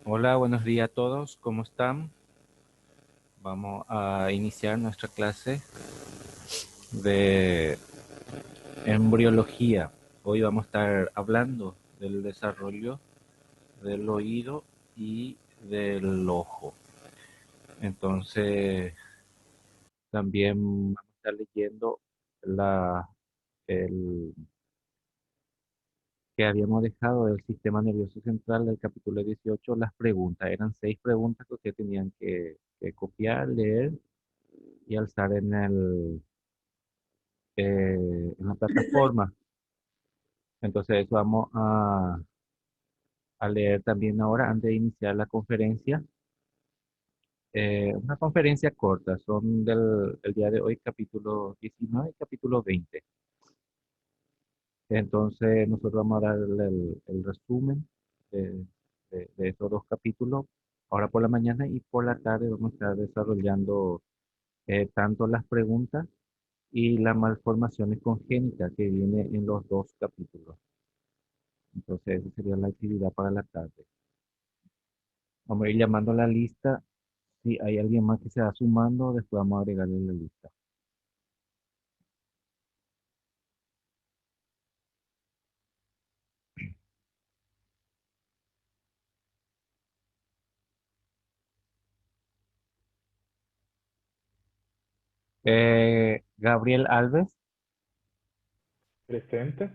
Hola, buenos días a todos, ¿cómo están? Vamos a iniciar nuestra clase de embriología. Hoy vamos a estar hablando del desarrollo del oído y del ojo. Entonces, también vamos a estar leyendo el que habíamos dejado del sistema nervioso central del capítulo 18, las preguntas. Eran 6 preguntas que ustedes tenían que copiar, leer y alzar en la plataforma. Entonces eso vamos a leer también ahora antes de iniciar la conferencia. Una conferencia corta, son el día de hoy capítulo 19 y capítulo 20. Entonces nosotros vamos a dar el resumen de, de esos 2 capítulos ahora por la mañana, y por la tarde vamos a estar desarrollando tanto las preguntas y las malformaciones congénitas que viene en los 2 capítulos. Entonces, esa sería la actividad para la tarde. Vamos a ir llamando a la lista. Si hay alguien más que se va sumando, después vamos a agregarle la lista. Gabriel Alves, Presente.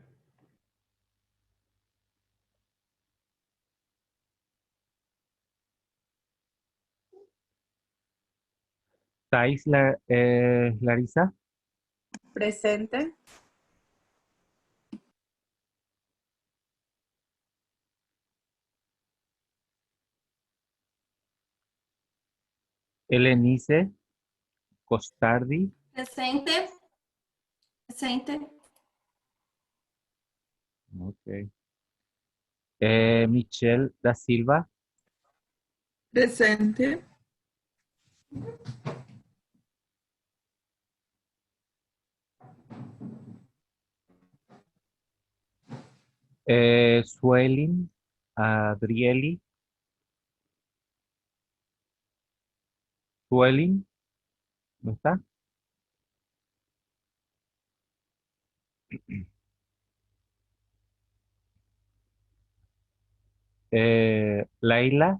Larisa, Presente. Elenice Costardi, Presente. Presente. ok. Michelle da Silva, Presente. Suelin Adrieli, Suelin, ¿no está? Laila,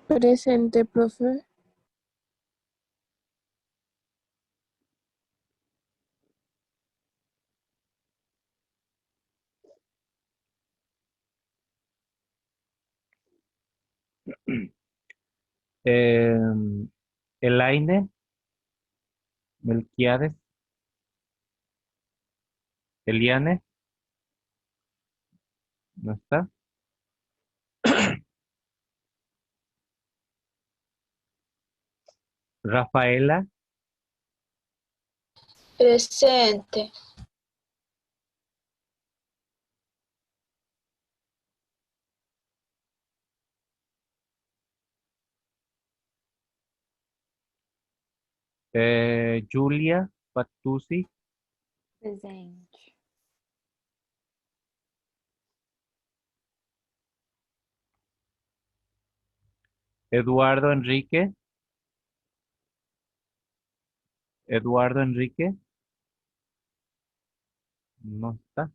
Presente, profe. eh, Elaine Melquiades, Eliane, ¿no está? Rafaela, Presente. Julia Patuzzi, Presente. Eduardo Enrique, Eduardo Enrique, no está.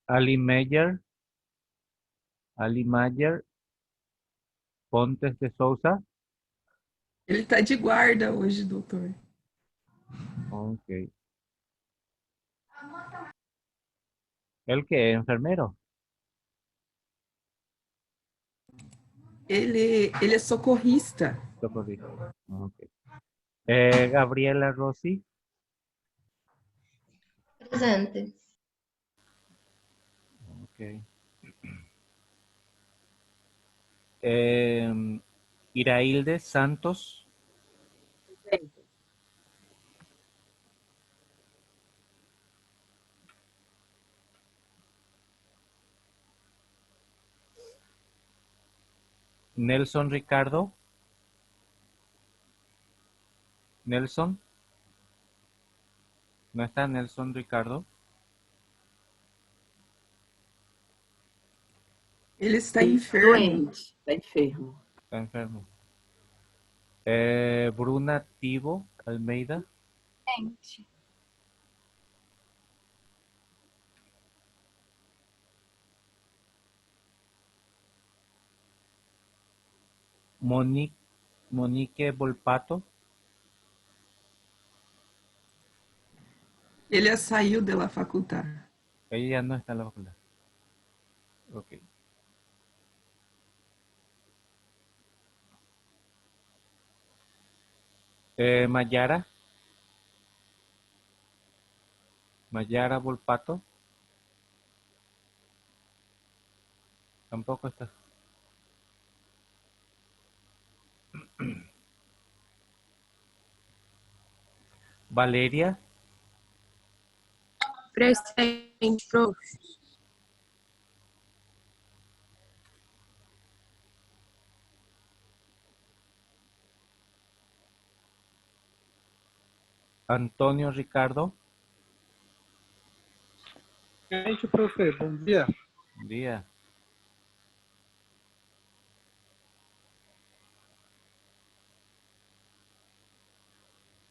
Ali Meyer, Ali Mayer, Pontes de Souza, Ele está de guarda hoje, doutor. ok. ¿El que es enfermero? Ele é socorrista. Socorrista, ok. Gabriela Rossi, Presente. ok. Irailde Santos, Nelson Ricardo, Nelson, ¿No está Nelson Ricardo? Ele está enfermo. Doente. Está enfermo. Está enfermo. Bruna Tibo Almeida. Presente. Monique Volpato. Ele saiu da faculdade. Ella ya no está en la facultad. Ok. Mayara. Mayara Volpato. Tampoco está. Valeria. Presente, prof. Antonio Ricardo. Gente, profe, bom dia. Día.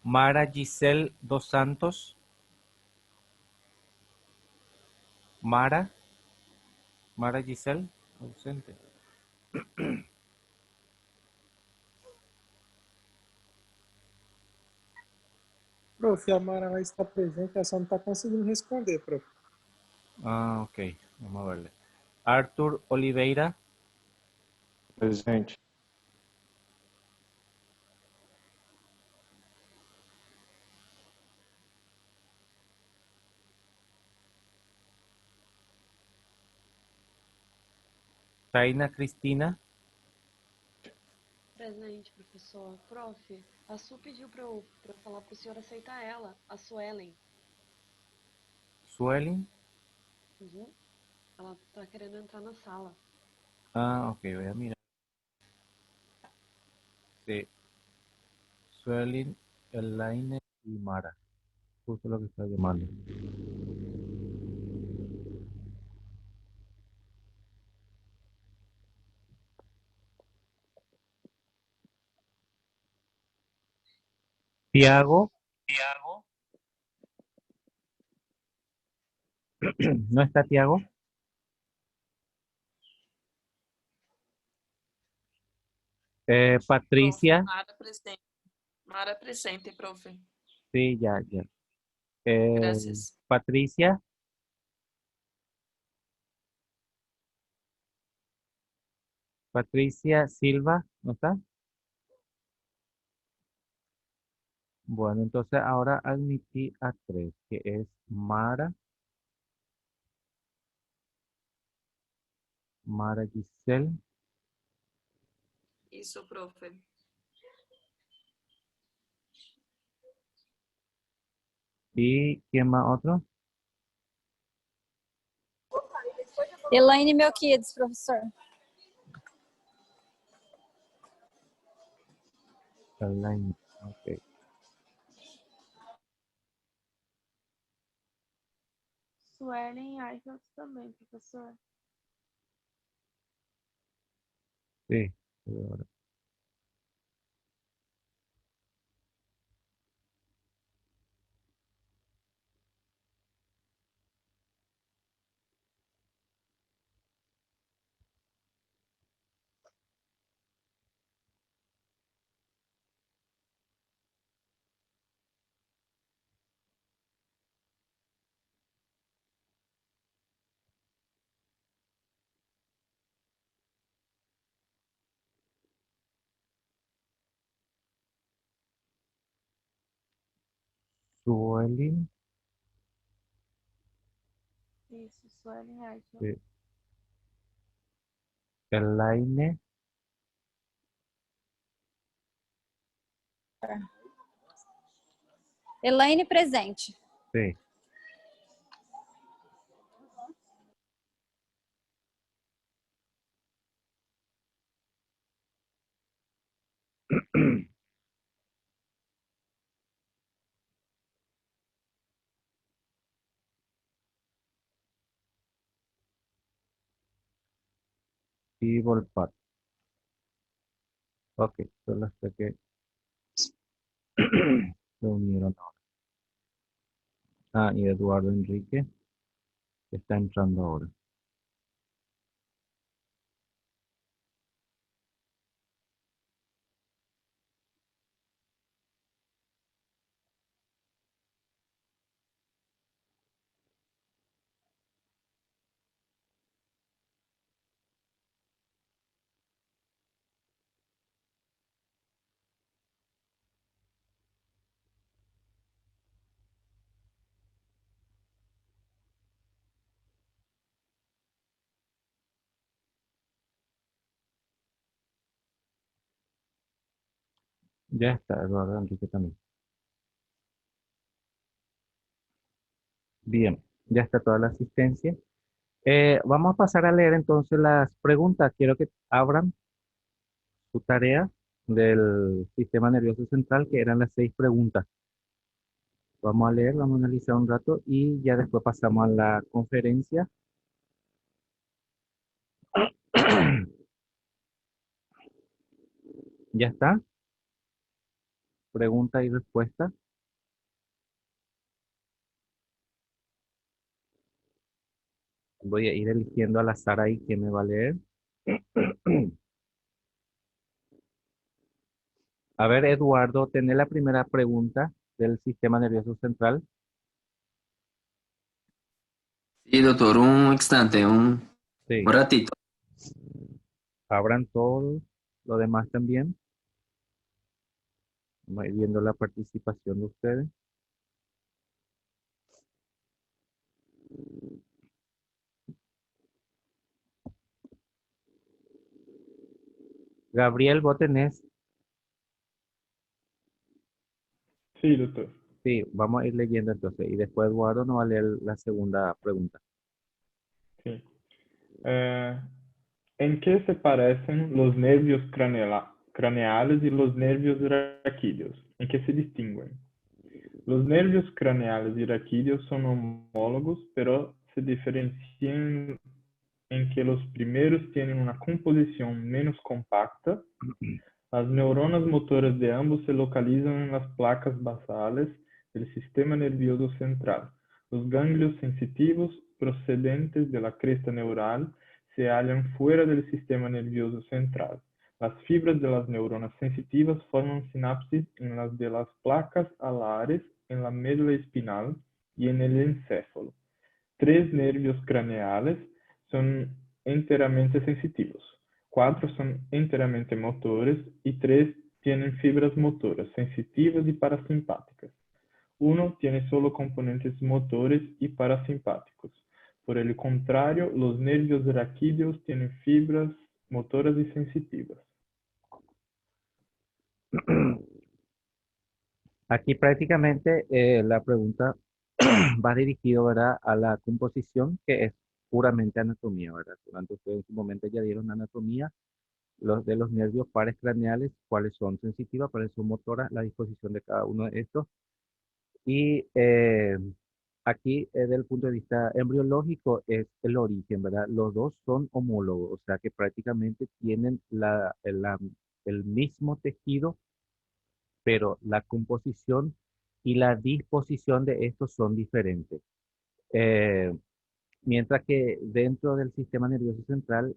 Mara Giselle dos Santos. Mara Giselle, ausente. Prof, a Mara vai estar presente, ela só não está conseguindo responder, prof. Ah, ok. Vamos a verle. Arthur Oliveira. Presente. Taina Cristina. Presente, professor. Prof, a Su pediu para eu falar para o senhor aceitar ela, a Suelen. Suelen. Uhum. Ela tá querendo entrar na sala. Ah, ok, voy a mirar. Sí. Suelen, Elaine y Mara. Justo lo que está llamando. Tiago. ¿No está Tiago? Patricia. Mara presente, profe. Sí, ya. Gracias. Patricia. Patricia Silva, ¿no está? Bueno, entonces ahora admití a tres, que es Mara Giselle, Isso, profe. y ¿quién más otro? Elaine Melquiades, professor. Elaine, ok. Suelen Eichelt também, professor. Sí. Ahora. Suelen, Isso, Suelen Eichelt. sí. Elaine, Elaine presente. sí. y Volpat. Ok, son las tres que se unieron ahora. Ah, y Eduardo Enrique está entrando ahora. Ya está, Eduardo Enrique también. Bien, ya está toda la asistencia. Vamos a pasar a leer entonces las preguntas. Quiero que abran su tarea del sistema nervioso central, que eran las 6 preguntas. Vamos a leer, vamos a analizar un rato y ya después pasamos a la conferencia. Ya está. Pregunta y respuesta. Voy a ir eligiendo al azar ahí quién me va a leer. A ver, Eduardo, tenés la primera pregunta del sistema nervioso central. Sí, doctor, un instante, un Sí. ratito. Abran todo, lo demás también. Vamos a ir viendo la participación de ustedes. Gabriel, vos tenés. Sí, doctor. Sí, vamos a ir leyendo entonces. Y después Eduardo nos va a leer la segunda pregunta. Sí. ¿En qué se parecen los nervios craneales y los nervios raquídeos? ¿En qué se distinguen? Los nervios craneales y raquídeos son homólogos, pero se diferencian en que los primeros tienen una composición menos compacta. Las neuronas motoras de ambos se localizan en las placas basales del sistema nervioso central. Los ganglios sensitivos procedentes de la cresta neural se hallan fuera del sistema nervioso central. Las fibras de las neuronas sensitivas forman sinapsis en las de las placas alares, en la médula espinal y en el encéfalo. 3 nervios craneales son enteramente sensitivos. 4 son enteramente motores y 3 tienen fibras motoras sensitivas y parasimpáticas. 1 tiene solo componentes motores y parasimpáticos. Por el contrario, los nervios raquídeos tienen fibras motoras y sensitivas. Aquí prácticamente la pregunta va dirigido, ¿verdad?, a la composición, que es puramente anatomía, ¿verdad? Durante ustedes en su momento ya dieron anatomía de los nervios pares craneales, cuáles son sensitivas, cuáles son motoras, la disposición de cada uno de estos. Y aquí, desde el punto de vista embriológico, es el origen, ¿verdad? Los dos son homólogos, o sea que prácticamente tienen el mismo tejido, pero la composición y la disposición de estos son diferentes. Eh, Mientras que dentro del sistema nervioso central,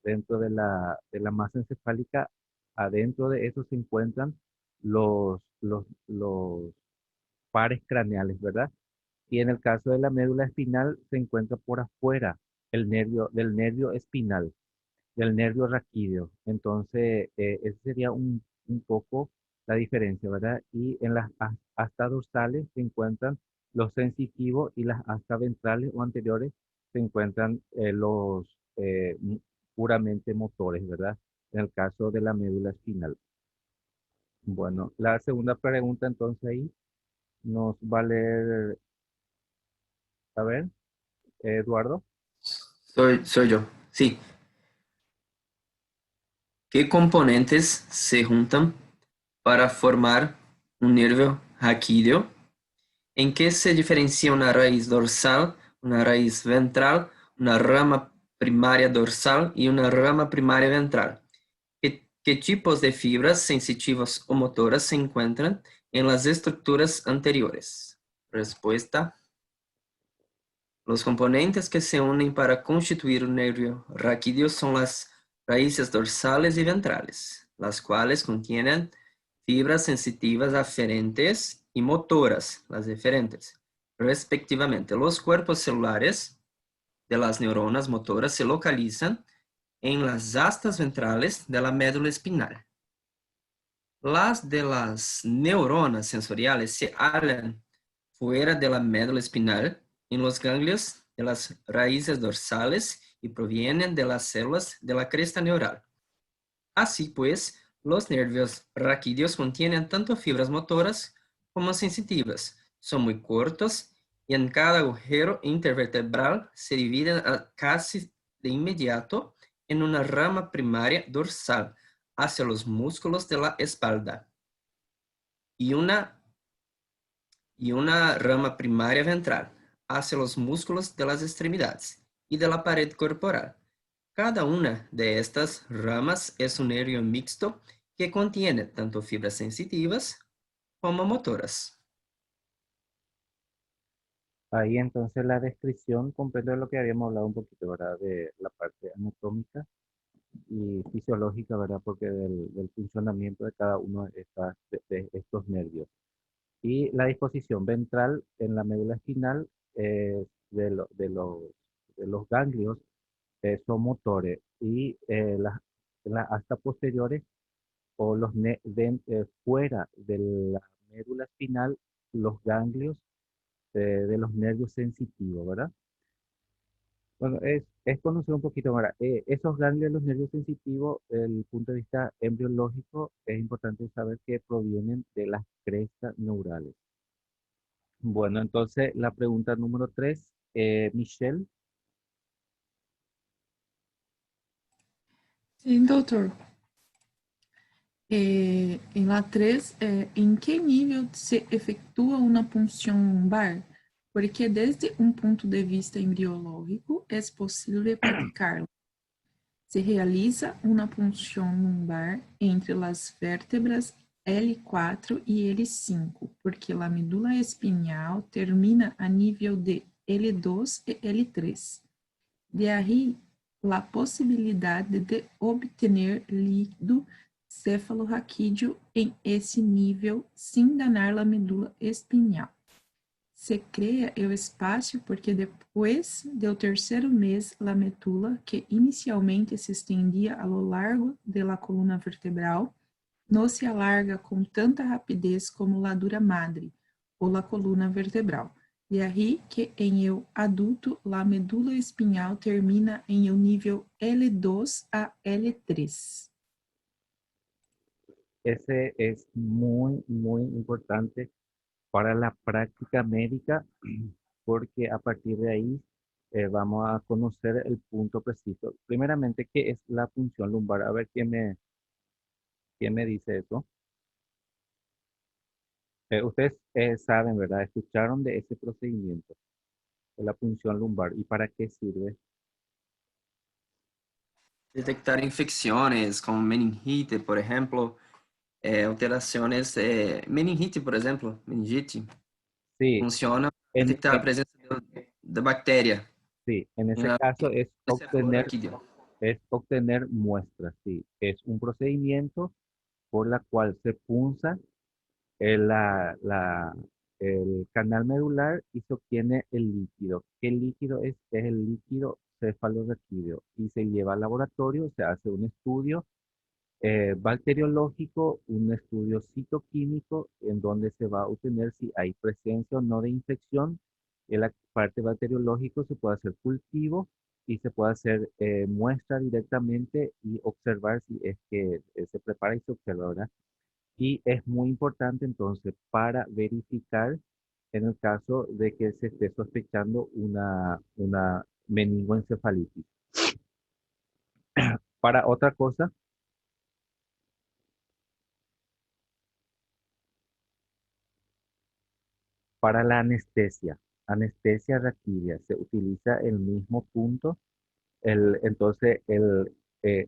dentro de la masa encefálica, adentro de eso se encuentran los pares craneales, ¿verdad? Y en el caso de la médula espinal se encuentra por afuera del nervio espinal, del nervio raquídeo. Entonces, ese sería un poco la diferencia, ¿verdad? Y en las astas dorsales se encuentran los sensitivos y las astas ventrales o anteriores se encuentran los puramente motores, ¿verdad? En el caso de la médula espinal. Bueno, la segunda pregunta entonces ahí nos va a leer, a ver, Eduardo. Soy yo. Sí. ¿Qué componentes se juntan para formar un nervio raquídeo? ¿En qué se diferencia una raíz dorsal, una raíz ventral, una rama primaria dorsal y una rama primaria ventral. ¿Qué tipos de fibras sensitivas o motoras se encuentran en las estructuras anteriores? Respuesta. Los componentes que se unen para constituir un nervio raquídeo son las raíces dorsales y ventrales, las cuales contienen fibras sensitivas aferentes y motoras, las eferentes, respectivamente. Los cuerpos celulares de las neuronas motoras se localizan en las astas ventrales de la médula espinal. Las de las neuronas sensoriales se hallan fuera de la médula espinal, en los ganglios de las raíces dorsales y provienen de las células de la cresta neural. Así pues, los nervios raquídeos contienen tanto fibras motoras como sensitivas. Son muy cortos y en cada agujero intervertebral se dividen casi de inmediato en una rama primaria dorsal hacia los músculos de la espalda y una rama primaria ventral hacia los músculos de las extremidades y de la pared corporal. Cada una de estas ramas es un nervio mixto que contiene tanto fibras sensitivas como motoras. Ahí entonces la descripción comprende lo que habíamos hablado un poquito, ¿verdad? De la parte anatómica y fisiológica, ¿verdad? Porque del funcionamiento de cada uno de estos nervios. Y la disposición ventral en la médula espinal de los ganglios son motores y las astas posteriores o fuera de la médula espinal, los ganglios de los nervios sensitivos, ¿verdad? Bueno, es conocer un poquito, ¿verdad? Esos ganglios de los nervios sensitivos, desde el punto de vista embriológico, es importante saber que provienen de las crestas neurales. Bueno, entonces la pregunta número 3, Michelle. Sim, doutor. Em la 3, em que nível se efetua uma punção lumbar? Porque desde um ponto de vista embriológico é possível praticá-la. Se realiza uma punção lumbar entre as vértebras L4 e L5, porque a medula espinhal termina a nível de L2 e L3. De aí, a possibilidade de obter líquido cefalorraquídeo em esse nível sem danar a medula espinhal. Se cria o espaço porque depois do terceiro mês, a medula, que inicialmente se estendia ao largo da coluna vertebral, não se alarga com tanta rapidez como a dura madre, ou a coluna vertebral. De aí que em el adulto, a medula espinhal termina em o nível L2 a L3. Ese es muy, muy importante para la práctica médica, porque a partir de ahí vamos a conocer el punto preciso. Primeramente, ¿qué es la punción lumbar? A ver, quién me dice eso? Ustedes saben, ¿verdad? Escucharon de ese procedimiento, de la punción lumbar. ¿Y para qué sirve? Detectar infecciones como meningite, por ejemplo, alteraciones de meningite, por ejemplo, meningite. Sí, Funciona para detectar la presencia de bacteria. sí, en ese la- caso es obtener, cefalorraquídeo. muestras, sí. Es un procedimiento por la cual se punza el, la- la- el canal medular y se obtiene el líquido. ¿Qué líquido es? Es el líquido cefalorraquídeo y se lleva al laboratorio, se hace un estudio bacteriológico, un estudio citoquímico en donde se va a obtener si hay presencia o no de infección. En la parte bacteriológica se puede hacer cultivo y se puede hacer muestra directamente y observar si es que se prepara y se observa, ¿verdad? Y es muy importante entonces para verificar en el caso de que se esté sospechando una meningoencefalitis. Para otra cosa, para la anestesia raquídea, se utiliza el mismo punto Entonces, eh,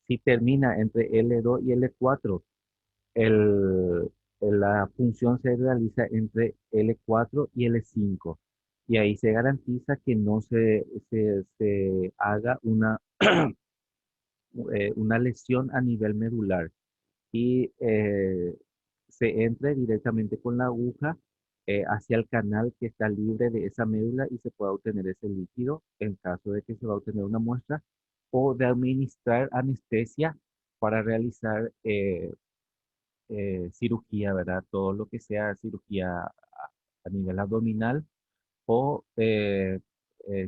si termina entre L2 y L4, el, la función se realiza entre L4 y L5. Y ahí se garantiza que no se haga una lesión a nivel medular y se entre directamente con la aguja hacia el canal que está libre de esa médula y se pueda obtener ese líquido en caso de que se va a obtener una muestra o de administrar anestesia para realizar cirugía, ¿verdad? Todo lo que sea cirugía a nivel abdominal o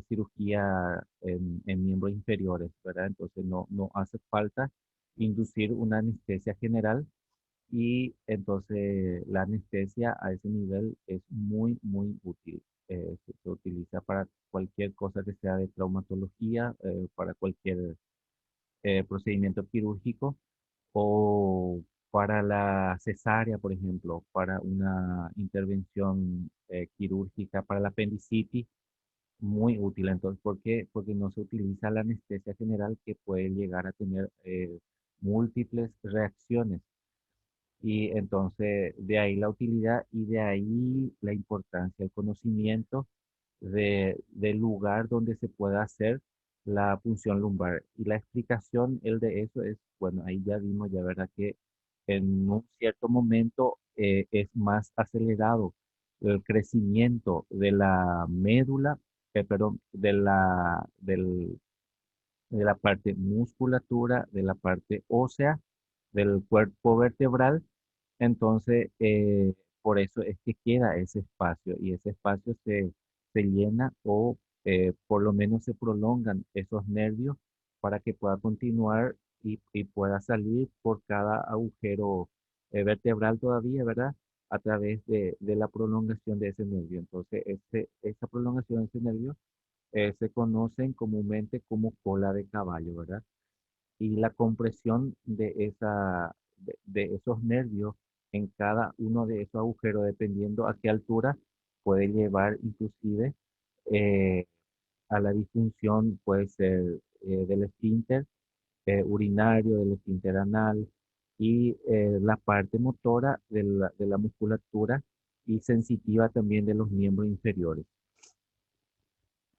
cirugía en miembros inferiores, ¿verdad? Entonces no hace falta inducir una anestesia general y entonces la anestesia a ese nivel es muy, muy útil. Se utiliza para cualquier cosa que sea de traumatología, para cualquier procedimiento quirúrgico o para la cesárea, por ejemplo, para una intervención quirúrgica, para la apendicitis, muy útil. Entonces, ¿por qué? Porque no se utiliza la anestesia general que puede llegar a tener múltiples reacciones. Y entonces, de ahí la utilidad y de ahí la importancia, el conocimiento del lugar donde se pueda hacer la punción lumbar. Y la explicación, el de eso es, bueno, ahí ya vimos, ya verdad que en un cierto momento es más acelerado el crecimiento de la médula, perdón, de la parte musculatura, de la parte ósea, del cuerpo vertebral. Entonces, por eso es que queda ese espacio y ese espacio se llena o por lo menos se prolongan esos nervios para que pueda continuar y pueda salir por cada agujero vertebral todavía, ¿verdad? A través de la prolongación de ese nervio. Entonces, esa prolongación de ese nervio se conocen comúnmente como cola de caballo, ¿verdad? Y la compresión de esos nervios en cada uno de esos agujeros, dependiendo a qué altura, puede llevar inclusive eh, a la disfunción, puede ser del esfínter urinario, del esfínter anal y la parte motora de la musculatura y sensitiva también de los miembros inferiores.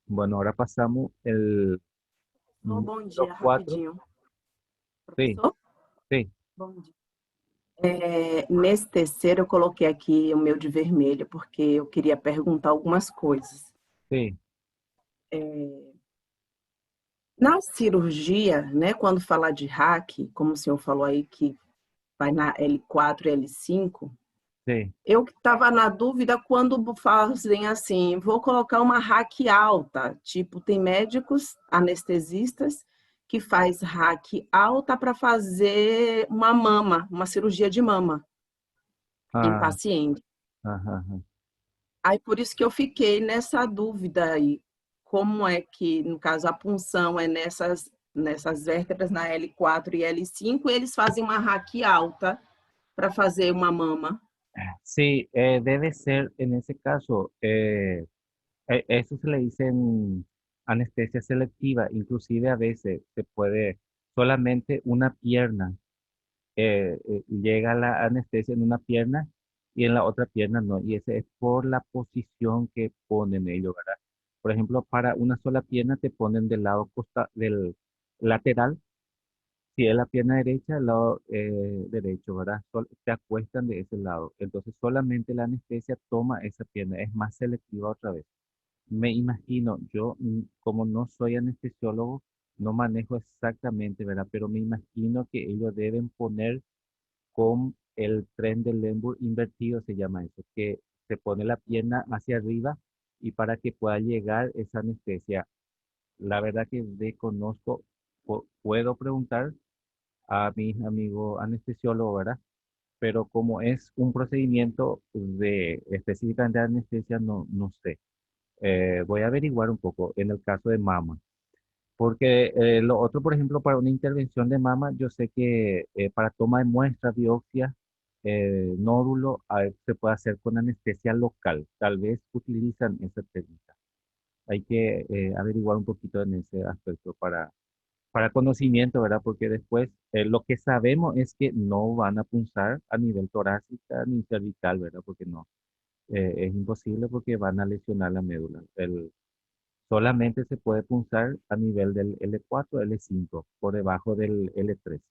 Bueno, ahora pasamos el Bom número dia, 4. rapidinho. Sí, Professor? sí, Bom dia. Nesse terceiro, eu coloquei aqui o meu de vermelho, porque eu queria perguntar algumas coisas. sí, Na cirurgia, né, quando falar de hack, como o senhor falou aí que vai na L4 e L5, sí. eu estava na dúvida quando fazem assim, vou colocar uma hack alta, tipo, tem médicos anestesistas que faz hack alta para fazer uma mama, uma cirurgia de mama em Ah, paciente. ajá, ajá. Aí por isso que eu fiquei nessa dúvida aí, como é que, no caso, a punção é nessas vértebras na L4 e L5, e eles fazem uma hack alta para fazer uma mama. Sí, debe ser en ese caso, eso se le dice en anestesia selectiva, inclusive a veces se puede solamente una pierna, llega la anestesia en una pierna y en la otra pierna no, y ese es por la posición que ponen ellos, ¿verdad? Por ejemplo, para una sola pierna te ponen del lado del lateral. Si es la pierna derecha, el lado derecho, ¿verdad? Se acuestan de ese lado. Entonces solamente la anestesia toma esa pierna, es más selectiva otra vez. Me imagino, yo como no soy anestesiólogo, no manejo exactamente, ¿verdad? Pero me imagino que ellos deben poner con el tren del Lemur invertido, se llama eso, que se pone la pierna hacia arriba y para que pueda llegar esa anestesia. La verdad que desconozco, puedo preguntar a mis amigos anestesiólogos, ¿verdad? Pero como es un procedimiento de específicamente de anestesia, no sé. Voy a averiguar un poco en el caso de mama. Porque lo otro, por ejemplo, para una intervención de mama, yo sé que para toma de muestra, biopsia, nódulo, se puede hacer con anestesia local. Tal vez utilizan esa técnica. Hay que averiguar un poquito en ese aspecto para conocimiento, ¿verdad? Porque después lo que sabemos es que no van a punzar a nivel torácica ni cervical, ¿verdad? Porque no, es imposible porque van a lesionar la médula. Solamente se puede punzar a nivel del L4, L5, por debajo del L3.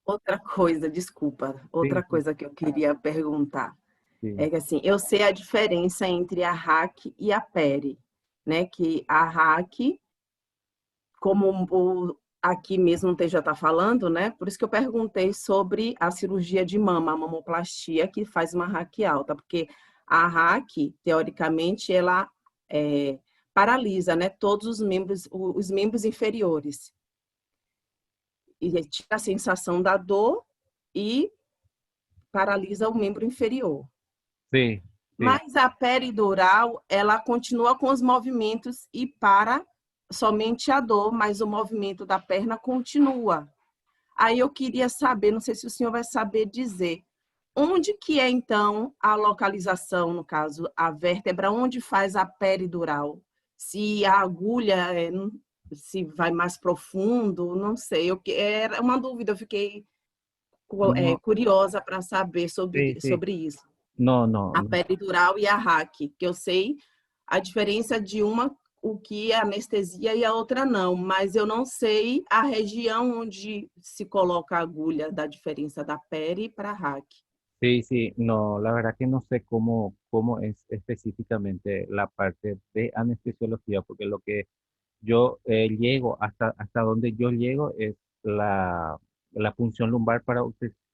Outra coisa, desculpa, Sí, outra sí, coisa que eu queria perguntar sí, é que assim, eu sei a diferença entre a RAC e a PERI, né? Que a RAC, como aqui mesmo o TJ está falando, né? Por isso que eu perguntei sobre a cirurgia de mama, a mamoplastia, que faz uma RAC alta, porque a RAC, teoricamente, ela paralisa, né? Todos os membros inferiores. E tira a sensação da dor e paralisa o membro inferior. sí, sí. Mas a peridural, ela continua com os movimentos e para somente a dor, mas o movimento da perna continua. Aí eu queria saber, não sei se o senhor vai saber dizer, onde que é então a localização, no caso, a vértebra, onde faz a peridural? Se a agulha, se vai mais profundo, não sei. Era uma dúvida, eu fiquei No, curiosa para saber sí, sí. sobre isso. No, no, A no. peridural e a RAC, que eu sei a diferença de uma, o que é anestesia e a outra não, mas eu não sei a região onde se coloca a agulha da diferença da peri para a RAC. Sí, sí, no, la verdad que no sé cómo es específicamente la parte de anestesiología, porque lo que yo llego, hasta donde yo llego es la punción lumbar para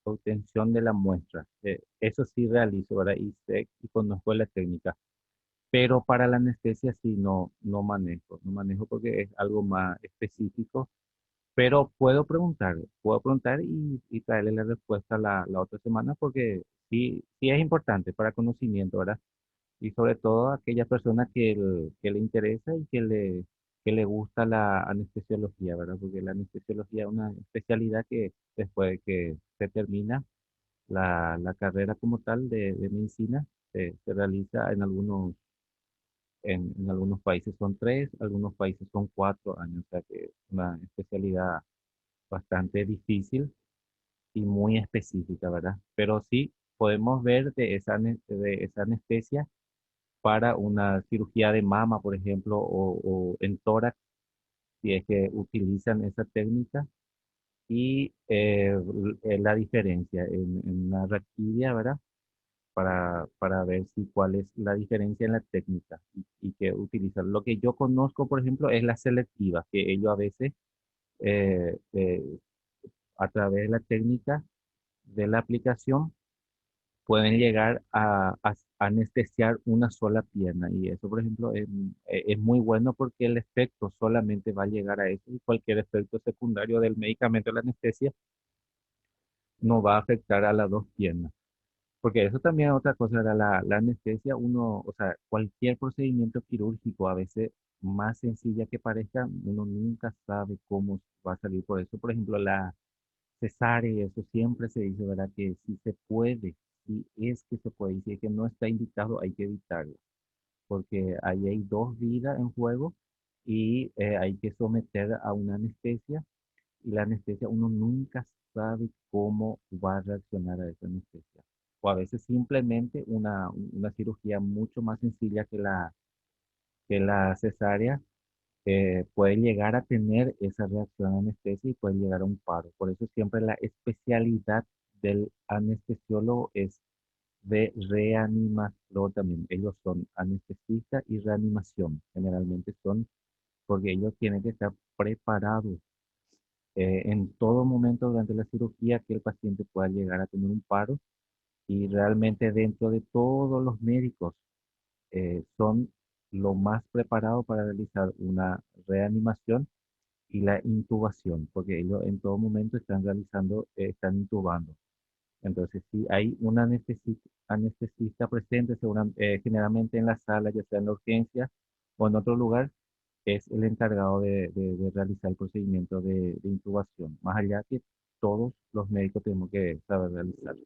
obtención de la muestra. Eso sí realizo, ¿verdad? Y sé y conozco la técnica, pero para la anestesia sí no manejo porque es algo más específico. Pero puedo preguntar y traerle la respuesta la otra semana porque sí, sí es importante para conocimiento, ¿verdad? Y sobre todo a aquella persona que le interesa y que le gusta la anestesiología, ¿verdad? Porque la anestesiología es una especialidad que después de que se termina la carrera como tal de medicina, se realiza en algunos países son 3, algunos países son 4 años, o sea que es una especialidad bastante difícil y muy específica, ¿verdad? Pero sí podemos ver de esa anestesia para una cirugía de mama, por ejemplo, o en tórax, si es que utilizan esa técnica, y la diferencia en una raquidia, ¿verdad? Para ver cuál es la diferencia en la técnica y que utilizan. Lo que yo conozco, por ejemplo, es la selectiva, que ellos a veces eh, eh, a través de la técnica de la aplicación pueden llegar a anestesiar una sola pierna y eso, por ejemplo, es muy bueno porque el efecto solamente va a llegar a eso y cualquier efecto secundario del medicamento de la anestesia no va a afectar a las dos piernas. Porque eso también es otra cosa, era la anestesia, o sea, cualquier procedimiento quirúrgico, a veces más sencilla que parezca, uno nunca sabe cómo va a salir. Por eso, por ejemplo, la cesárea, y eso siempre se dice, ¿verdad? Que si se puede, si es que se puede, y si es que no está indicado, hay que evitarlo, porque ahí hay dos vidas en juego y hay que someter a una anestesia, y la anestesia uno nunca sabe cómo va a reaccionar a esa anestesia. O a veces simplemente una cirugía mucho más sencilla que la cesárea puede llegar a tener esa reacción a anestesia y puede llegar a un paro. Por eso siempre la especialidad del anestesiólogo es de reanimación también. Ellos son anestesista y reanimación. Generalmente son porque ellos tienen que estar preparados en todo momento durante la cirugía que el paciente pueda llegar a tener un paro, y realmente dentro de todos los médicos son lo más preparados para realizar una reanimación y la intubación, porque ellos en todo momento están realizando, están intubando. Entonces, si hay un anestesista presente, generalmente en la sala, ya sea en la urgencia o en otro lugar, es el encargado de realizar el procedimiento de intubación, más allá que todos los médicos tenemos que saber realizar.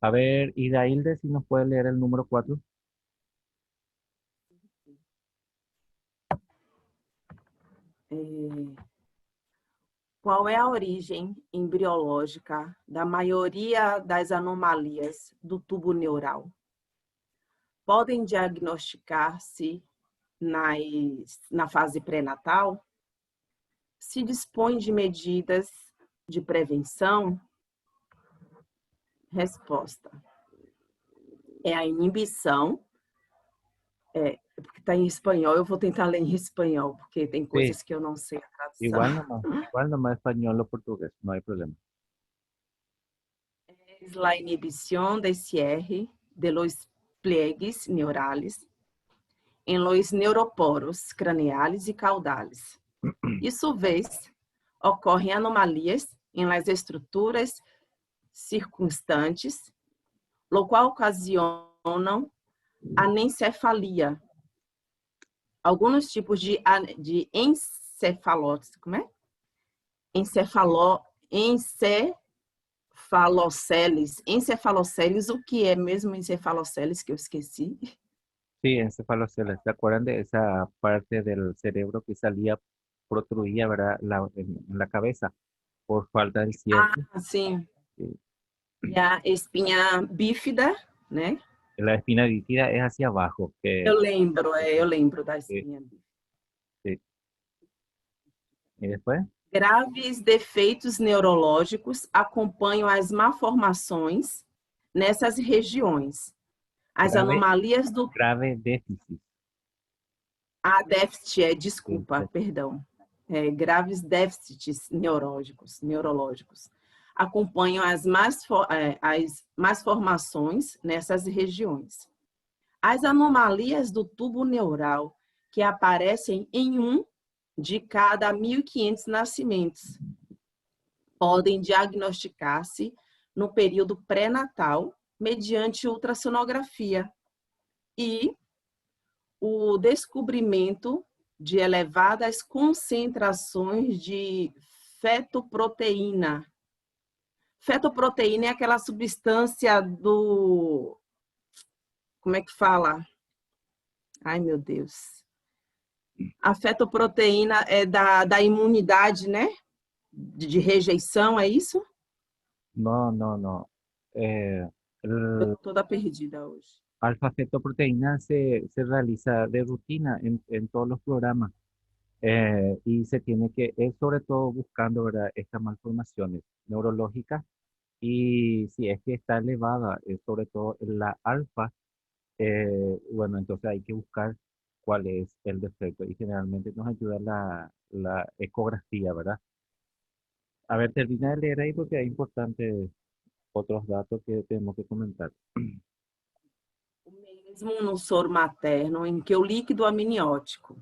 A ver, Hilde, si nos puede leer el número 4. Qual é a origem embriológica da maioria das anomalias do tubo neural? Podem diagnosticar-se na fase pré-natal? Se dispõe de medidas de prevenção? Resposta. É a inibição. Porque está em espanhol, eu vou tentar ler em espanhol, porque tem coisas Sí, que eu não sei a tradução. igual nomás español o portugués, no hay problema. Es la inhibición de cierre de los pliegues neurales en los neuroporos craneales y caudales. Y su vez, ocorrem anomalias em las estruturas circunstantes, lo qual ocasionam anencefalia. Alguns tipos de encefalotes, como é? Encefaloceles, o que é mesmo encefaloceles que eu esqueci? Sí, encefaloceles. ¿Se acuerdan de esa parte del cerebro que salía, protruía, ¿verdad? En la cabeza por falta del cierre? Sim. Sí. E a espinha bífida, né? La espina bífida es hacia abajo. Eu lembro da espinha bífida. Sí. ¿Y después? Graves defeitos neurológicos acompanham as malformações nessas regiões. As anomalias do... Grave déficit. Déficit, desculpa, perdão. Graves déficits neurológicos acompanham as malformações nessas regiões. As anomalias do tubo neural que aparecem em 1 de cada 1.500 nascimentos podem diagnosticar-se no período pré-natal mediante ultrassonografia e o descobrimento de elevadas concentrações de fetoproteína. Fetoproteína é aquela substância do... Como é que fala? Ai, meu Deus. A fetoproteína é da imunidade, né? De rejeição, é isso? No. Estou toda perdida hoje. Alfa-fetoproteína se realiza de rutina en todos los programas y se tiene que, es sobre todo buscando, ¿verdad?, estas malformaciones neurológicas y si es que está elevada, sobre todo la alfa, bueno, entonces hay que buscar cuál es el defecto y generalmente nos ayuda la ecografía, ¿verdad? A ver, termina de leer ahí porque hay importantes otros datos que tenemos que comentar. Mesmo no soro materno, em que o líquido amniótico.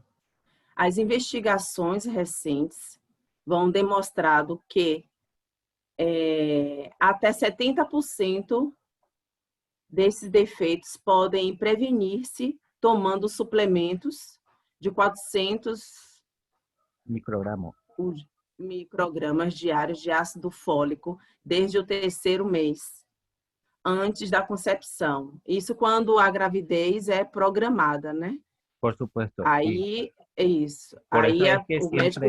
As investigações recentes vão demonstrado que até 70% desses defeitos podem prevenir-se tomando suplementos de 400 microgramas diários de ácido fólico desde o 3º mês, antes da concepção. Isso quando a gravidez é programada, né? Por supuesto. Aí é isso. Por Aí eso es que o médico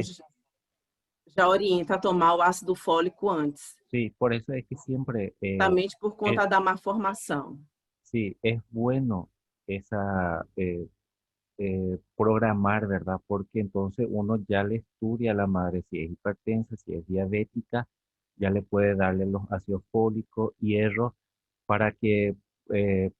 já orienta a tomar o ácido fólico antes. Sí, por eso es que siempre... Justamente por conta da malformação. Sí, es bueno esa programar, ¿verdad? Porque entonces uno ya le estudia a la madre si es hipertensa, si es diabética, ya le puede darle los ácidos fólicos, hierro, para que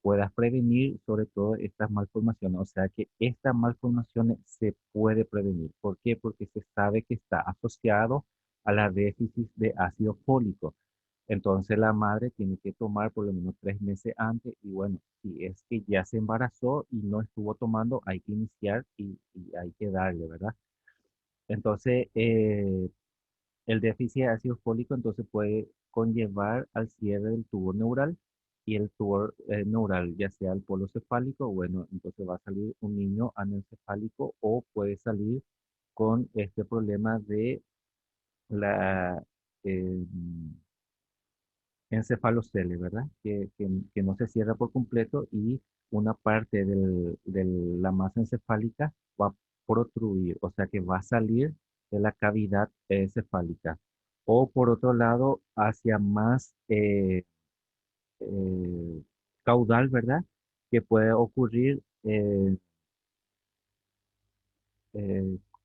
puedas prevenir sobre todo estas malformaciones. O sea que estas malformaciones se puede prevenir. ¿Por qué? Porque se sabe que está asociado a la déficit de ácido fólico. Entonces la madre tiene que tomar por lo menos 3 meses antes y bueno, si es que ya se embarazó y no estuvo tomando, hay que iniciar y hay que darle, ¿verdad? Entonces, el déficit de ácido fólico entonces puede conllevar al cierre del tubo neural y el tubo neural, ya sea el polo cefálico, bueno, entonces va a salir un niño anencefálico o puede salir con este problema de la encefalocele, ¿verdad? Que no se cierra por completo y una parte de la masa encefálica va a protruir, o sea que va a salir la cavidad cefálica. O por otro lado, hacia más caudal, ¿verdad? Que puede ocurrir, eh,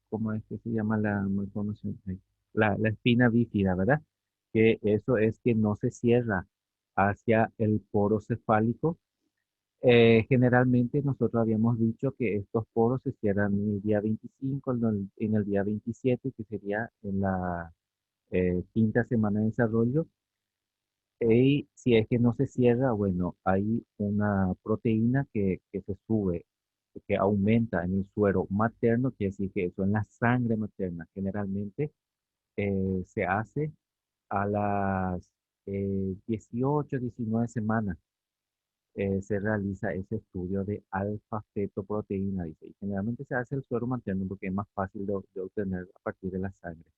¿cómo es que se llama la malformación? Ay, la espina bífida, ¿verdad? Que eso es que no se cierra hacia el poro cefálico. Generalmente nosotros habíamos dicho que estos poros se cierran en el día 25, en el día 27, que sería en la quinta semana de desarrollo. Y si es que no se cierra, bueno, hay una proteína que se sube, que aumenta en el suero materno, quiere decir que eso en la sangre materna generalmente se hace a las 18, 19 semanas. Se realiza ese estudio de alfa-fetoproteína, dice, y generalmente se hace el suero materno porque es más fácil de obtener a partir de la sangre.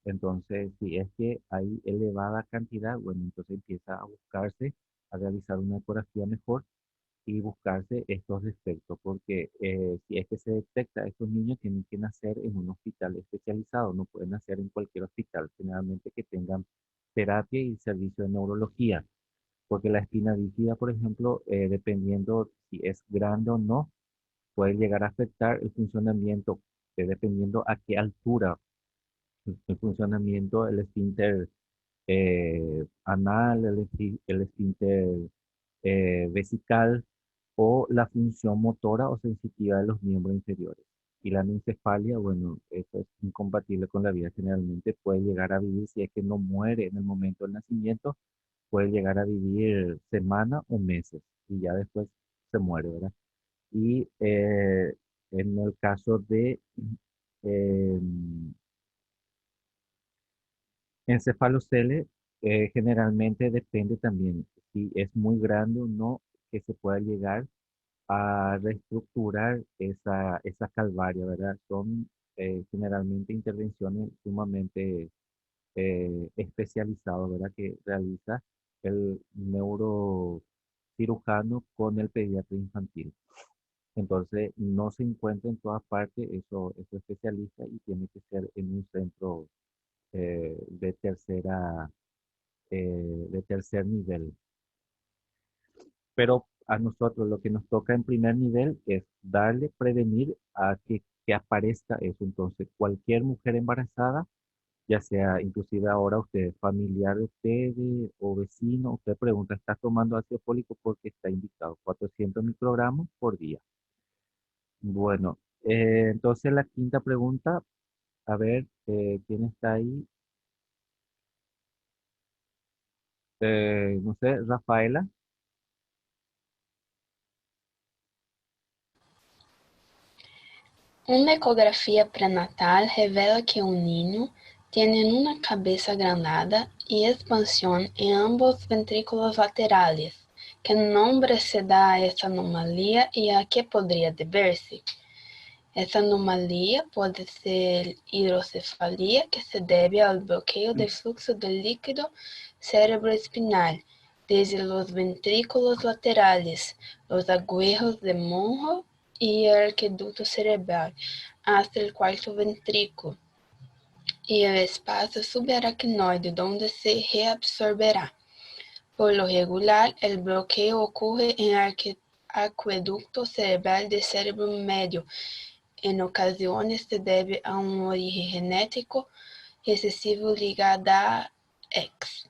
Entonces, si es que hay elevada cantidad, bueno, entonces empieza a buscarse, a realizar una ecografía mejor y buscarse estos defectos, porque si es que se detecta, estos niños tienen que nacer en un hospital especializado, no pueden nacer en cualquier hospital, generalmente que tengan terapia y servicio de neurología, porque la espina bífida, por ejemplo, dependiendo si es grande o no, puede llegar a afectar el funcionamiento, dependiendo a qué altura el funcionamiento, el esfínter anal, el esfínter vesical o la función motora o sensitiva de los miembros inferiores. Y la anencefalia, bueno, eso es incompatible con la vida. Generalmente puede llegar a vivir, si es que no muere en el momento del nacimiento, puede llegar a vivir semanas o meses y ya después se muere, ¿verdad? Y en el caso de eh, encefalocele, generalmente depende también si es muy grande o no que se pueda llegar a reestructurar esa calvaria, ¿verdad? Son generalmente intervenciones sumamente especializadas, ¿verdad? Que realiza el neurocirujano con el pediatra infantil. Entonces, no se encuentra en todas partes eso especialista y tiene que ser en un centro de de tercer nivel. Pero a nosotros lo que nos toca en primer nivel es darle, prevenir a que aparezca eso. Entonces, cualquier mujer embarazada, ya sea inclusive ahora usted, familiar de ustedes o vecino, usted pregunta, ¿está tomando ácido fólico? Porque está indicado 400 microgramos por día. Bueno, entonces la quinta pregunta, a ver, ¿quién está ahí? No sé, Rafaela. Una ecografía prenatal revela que un niño tiene una cabeza agrandada y expansión en ambos ventrículos laterales. ¿Qué nombre se da a esta anomalía y a qué podría deberse? Esta anomalía puede ser hidrocefalia, que se debe al bloqueo del flujo del líquido cerebroespinal desde los ventrículos laterales, los agujos de Monro y el arqueducto cerebral hasta el cuarto ventrículo y el espacio subaracnoide donde se reabsorberá. Por lo regular, el bloqueo ocurre en el acueducto cerebral del cerebro medio. En ocasiones se debe a un origen genético recesivo ligado a X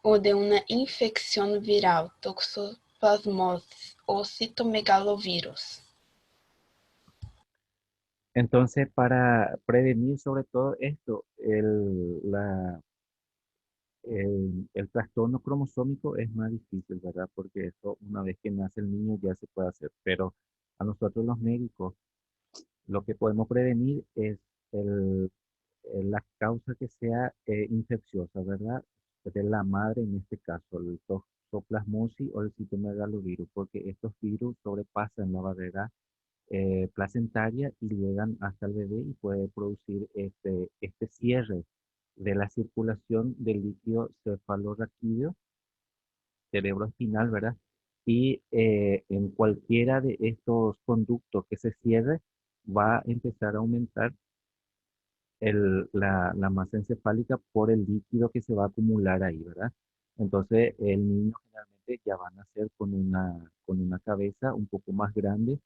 o de una infección viral, toxoplasmosis o citomegalovirus. Entonces, para prevenir sobre todo esto, el trastorno cromosómico es más difícil, ¿verdad? Porque eso una vez que nace el niño ya se puede hacer, pero a nosotros los médicos lo que podemos prevenir es el, la causa que sea infecciosa, ¿verdad? De la madre en este caso, el toxoplasmosis o el citomegalovirus, porque estos virus sobrepasan la barrera placentaria y llegan hasta el bebé y puede producir este cierre de la circulación del líquido cefalorraquídeo, cerebroespinal, ¿verdad? Y en cualquiera de estos conductos que se cierre, va a empezar a aumentar la masa encefálica por el líquido que se va a acumular ahí, ¿verdad? Entonces, el niño generalmente ya va a nacer con una cabeza un poco más grande.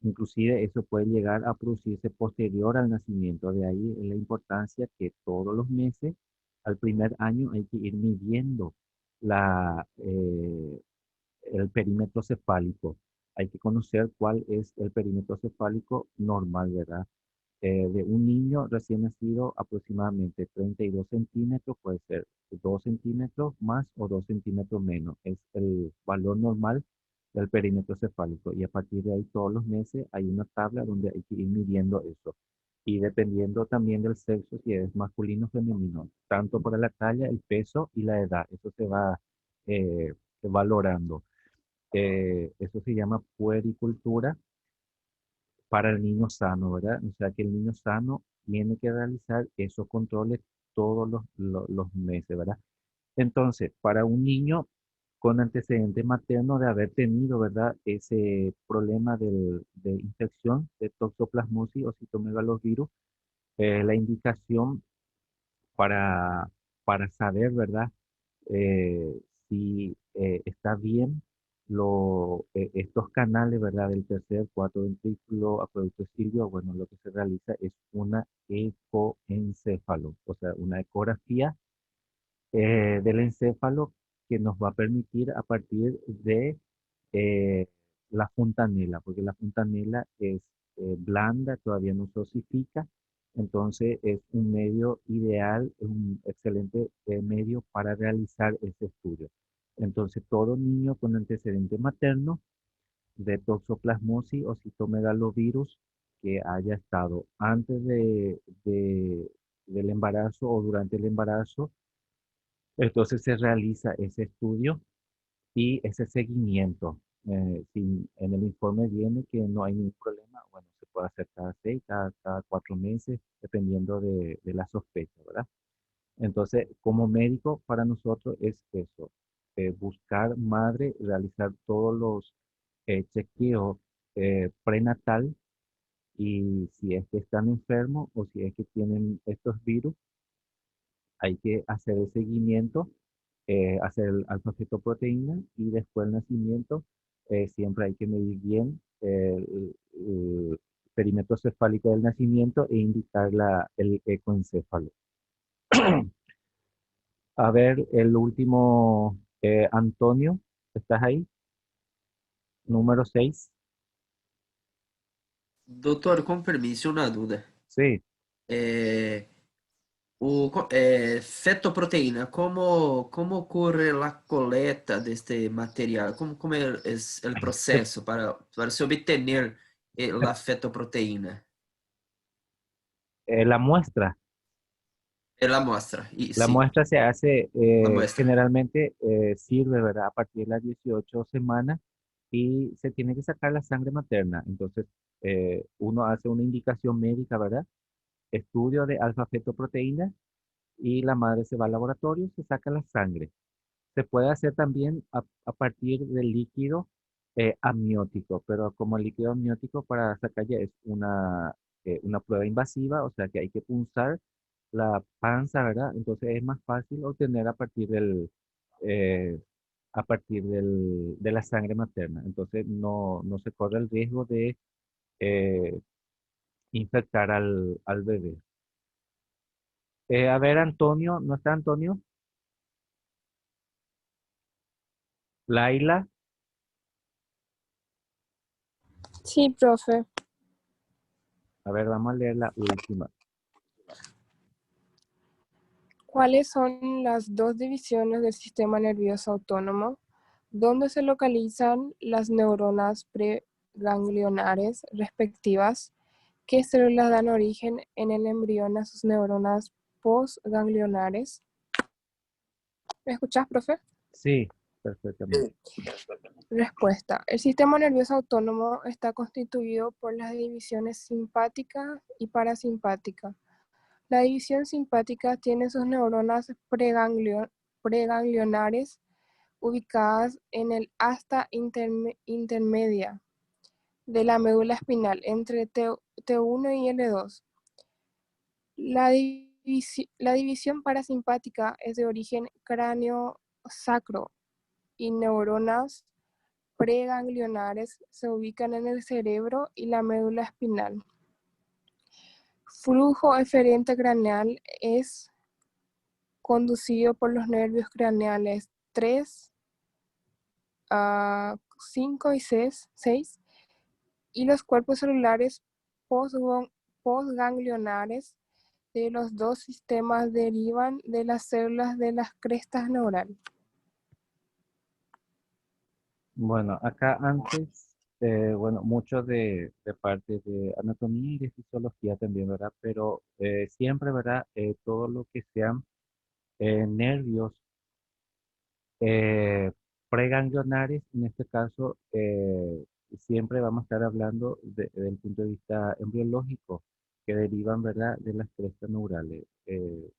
Inclusive eso puede llegar a producirse posterior al nacimiento. De ahí la importancia que todos los meses, al primer año, hay que ir midiendo la, el perímetro cefálico. Hay que conocer cuál es el perímetro cefálico normal, ¿verdad? De un niño recién nacido, aproximadamente 32 centímetros, puede ser 2 centímetros más o 2 centímetros menos. Es el valor normal del perímetro cefálico. Y a partir de ahí, todos los meses, hay una tabla donde hay que ir midiendo eso. Y dependiendo también del sexo, si es masculino o femenino, tanto para la talla, el peso y la edad. Eso se va eh, valorando. Eso se llama puericultura para el niño sano, ¿verdad? O sea que el niño sano tiene que realizar esos controles todos los meses, ¿verdad? Entonces, para un niño con antecedente materno de haber tenido, ¿verdad? Ese problema de infección de toxoplasmosis o citomegalovirus, la indicación para, para saber, ¿verdad? eh, si está bien estos canales, ¿verdad? Del tercer, cuarto ventrículo, acueducto ciliar, bueno, lo que se realiza es una ecoencéfalo, o sea, una ecografía del encéfalo que nos va a permitir a partir de eh, la fontanela, porque la fontanela es blanda, todavía no se osifica, entonces es un medio ideal, un excelente medio para realizar ese estudio. Entonces, todo niño con antecedente materno de toxoplasmosis o citomegalovirus que haya estado antes del embarazo o durante el embarazo, entonces se realiza ese estudio y ese seguimiento. Si en el informe viene que no hay ningún problema, bueno, se puede hacer cada 6, cada 4 meses, dependiendo de la sospecha, ¿verdad? Entonces, como médico, para nosotros es eso, buscar madre, realizar todos los chequeos prenatal y si es que están enfermos o si es que tienen estos virus, hay que hacer el seguimiento, hacer el alfa-fetoproteína y después del nacimiento siempre hay que medir bien el perímetro cefálico del nacimiento e indicar el ecoencéfalo. A ver, el último, Antonio, ¿estás ahí? Número 6. Doutor, com permiso, uma dúvida. Sí. Fetoproteína, como ocorre a coleta deste material? Como é o processo para se obter a fetoproteína? La muestra. La muestra. La Sí, muestra se hace, la muestra. generalmente sirve, ¿verdad? A partir de las 18 semanas y se tiene que sacar la sangre materna. Entonces, uno hace una indicación médica, ¿verdad? Estudio de alfa-fetoproteína y la madre se va al laboratorio, se saca la sangre. Se puede hacer también a partir del líquido amniótico, pero como el líquido amniótico para sacar ya es una prueba invasiva, o sea que hay que punzar la panza, ¿verdad? Entonces es más fácil obtener eh, a partir de la sangre materna. Entonces no se corre el riesgo de eh, infectar al bebé. A ver, Antonio, ¿no está Antonio? Laila, Sí, profe. a ver, vamos a leer la última. ¿Cuáles son las dos divisiones del sistema nervioso autónomo? ¿Dónde se localizan las neuronas preganglionares respectivas? ¿Qué células dan origen en el embrión a sus neuronas postganglionares? ¿Me escuchás, profe? Sí, perfectamente. Respuesta. El sistema nervioso autónomo está constituido por las divisiones simpática y parasimpática. La división simpática tiene sus neuronas preganglionares ubicadas en el asta intermedia de la médula espinal entre T1 y L2. La división parasimpática es de origen cráneo-sacro y neuronas preganglionares se ubican en el cerebro y la médula espinal. Flujo eferente craneal es conducido por los nervios craneales 3, 5 y 6 y los cuerpos celulares postganglionares de los dos sistemas derivan de las células de las crestas neurales. Bueno, acá antes, bueno, mucho de parte de anatomía y de fisiología también, ¿verdad? Pero siempre, ¿verdad? Todo lo que sean nervios eh, preganglionares, en este caso, siempre vamos a estar hablando desde el punto de vista embriológico, que derivan, ¿verdad?, de las crestas neurales. Eh,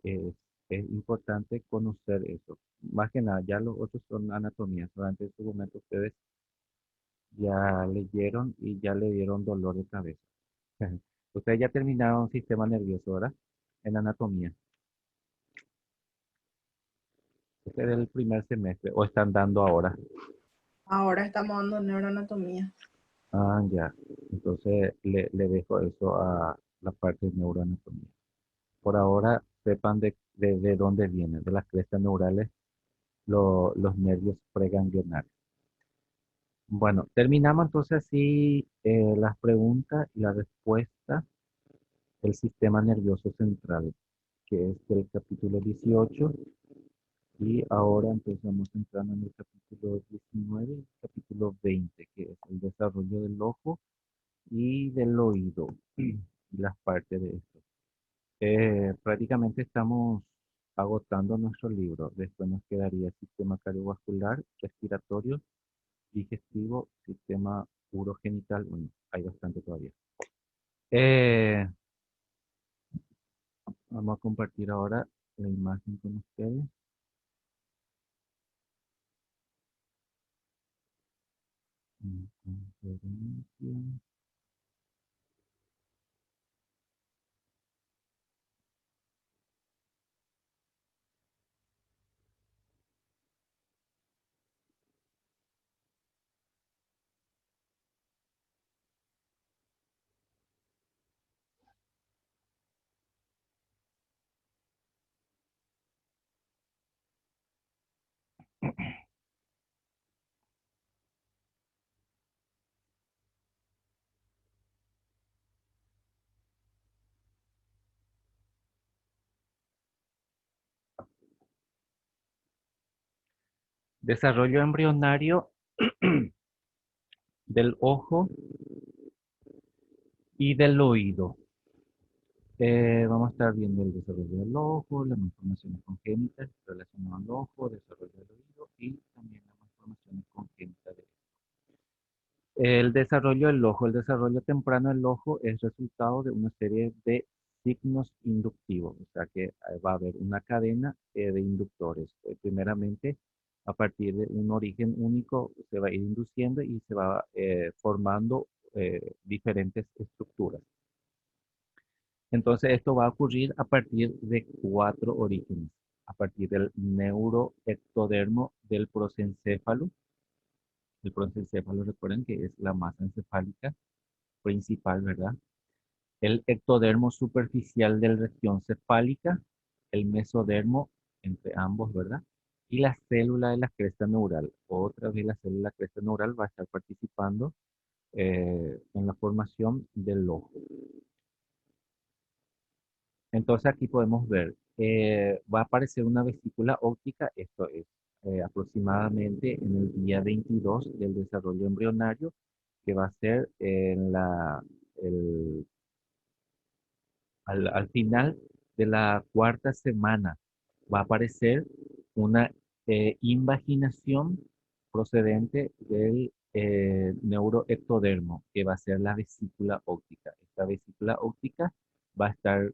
es, es importante conocer eso. Más que nada, ya los otros son anatomía. Durante este momento ustedes ya leyeron y ya le dieron dolor de cabeza. Ustedes ya terminaron sistema nervioso, ¿verdad? En anatomía. Este es el primer semestre, o están dando ahora. Ahora estamos dando neuroanatomía. Ah, ya. Entonces le dejo eso a la parte de neuroanatomía. Por ahora, sepan de dónde vienen, de las crestas neurales, los nervios preganglionares. Bueno, terminamos entonces así las preguntas y la respuesta del sistema nervioso central, que es del capítulo 18. Y ahora empezamos entrando en el capítulo 19 y el capítulo 20, que es el desarrollo del ojo y del oído y las partes de esto. Prácticamente estamos agotando nuestro libro. Después nos quedaría sistema cardiovascular, respiratorio, digestivo, sistema urogenital. Bueno, hay bastante todavía. Vamos a compartir ahora la imagen con ustedes. Conferencia. Desarrollo embrionario del ojo y del oído. Vamos a estar viendo el desarrollo del ojo, las malformaciones congénitas relacionadas al ojo, desarrollo del oído y también las malformaciones congénitas del el desarrollo del ojo. El desarrollo temprano del ojo es resultado de una serie de signos inductivos, o sea que va a haber una cadena de inductores. Primeramente, a partir de un origen único, se va a ir induciendo y se va formando diferentes estructuras. Entonces, esto va a ocurrir a partir de 4 orígenes. A partir del neuroectodermo del prosencéfalo. El prosencéfalo, recuerden que es la masa encefálica principal, ¿verdad? El ectodermo superficial de la región cefálica, el mesodermo entre ambos, ¿verdad? Y la célula de la cresta neural. Otra vez la célula de la cresta neural va a estar participando en la formación del ojo. Entonces aquí podemos ver, va a aparecer una vesícula óptica, esto es aproximadamente en el día 22 del desarrollo embrionario, que va a ser en al final de la 4ª semana. Va a aparecer una invaginación procedente del neuroectodermo, que va a ser la vesícula óptica. Esta vesícula óptica va a estar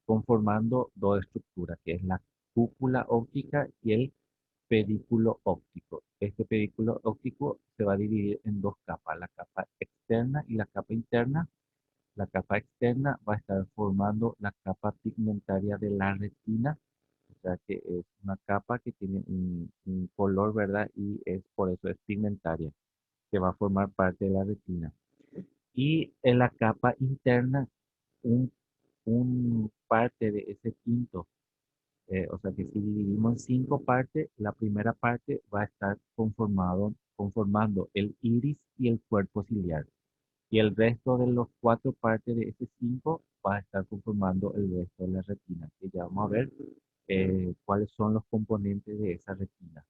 conformando dos estructuras, que es la cúpula óptica y el pedículo óptico. Este pedículo óptico se va a dividir en dos capas, la capa externa y la capa interna. la capa externa va a estar formando la capa pigmentaria de la retina, o sea que es una capa que tiene un color, ¿verdad? Y es por eso es pigmentaria, que va a formar parte de la retina. Y en la capa interna, un, un parte de ese quinto, o sea que si dividimos en 5 partes, la primera parte va a estar conformando el iris y el cuerpo ciliar. Y el resto de los 4 partes de ese 5 va a estar conformando el resto de la retina, que ya vamos a ver cuáles son los componentes de esa retina.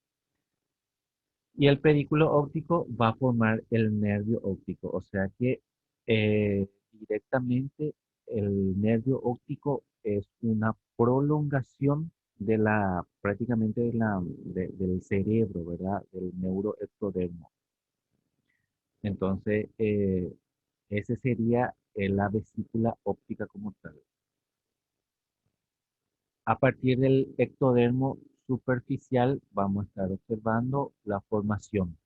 Y el pedículo óptico va a formar el nervio óptico, o sea que directamente el nervio óptico es una prolongación de prácticamente del cerebro, ¿verdad? Del neuroectodermo. Entonces, ese sería la vesícula óptica como tal. A partir del ectodermo superficial vamos a estar observando la formación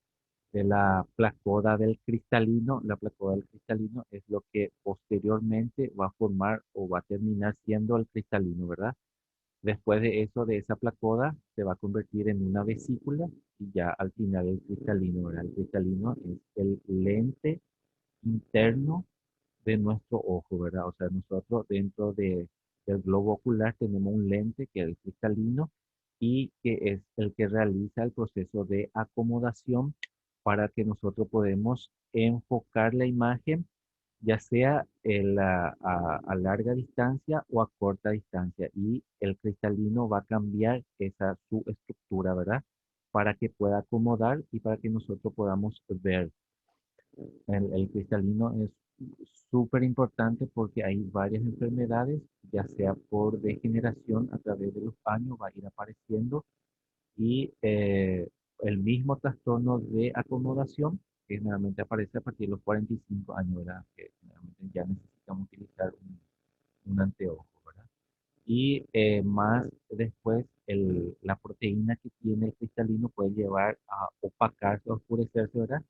de la placoda del cristalino. La placoda del cristalino es lo que posteriormente va a formar o va a terminar siendo el cristalino, ¿verdad? Después de eso, de esa placoda, se va a convertir en una vesícula y ya al final el cristalino, ¿verdad? El cristalino es el lente interno de nuestro ojo, ¿verdad? O sea, nosotros dentro del globo ocular tenemos un lente que es el cristalino y que es el que realiza el proceso de acomodación para que nosotros podamos enfocar la imagen, ya sea a larga distancia o a corta distancia. Y el cristalino va a cambiar su estructura, ¿verdad? Para que pueda acomodar y para que nosotros podamos ver. El cristalino es súper importante porque hay varias enfermedades, ya sea por degeneración a través de los años, va a ir apareciendo y el mismo trastorno de acomodación que generalmente aparece a partir de los 45 años, ¿verdad? Que generalmente ya necesitamos utilizar un anteojo, ¿verdad? Y más después, la proteína que tiene el cristalino puede llevar a opacarse, a oscurecerse, ¿verdad?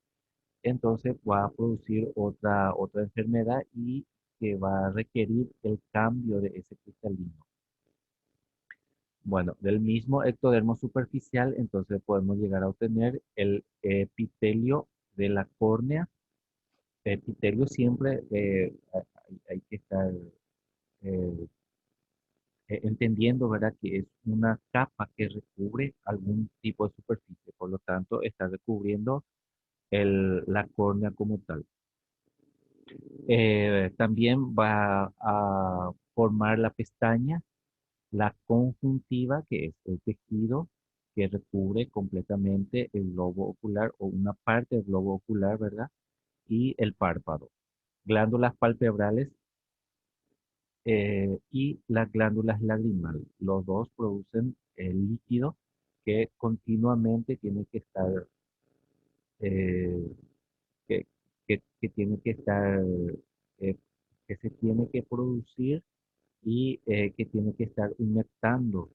Entonces va a producir otra enfermedad y que va a requerir el cambio de ese cristalino. Bueno, del mismo ectodermo superficial, entonces podemos llegar a obtener el epitelio de la córnea. Epitelio siempre hay que estar eh, entendiendo, ¿verdad? Que es una capa que recubre algún tipo de superficie, por lo tanto está recubriendo la córnea como tal. También va a formar la pestaña, la conjuntiva, que es el tejido que recubre completamente el globo ocular o una parte del globo ocular, ¿verdad? Y el párpado. Glándulas palpebrales y las glándulas lagrimales. Los dos producen el líquido que continuamente tiene que estar, eh, que, que tiene que estar, eh, que se tiene que producir y que tiene que estar humectando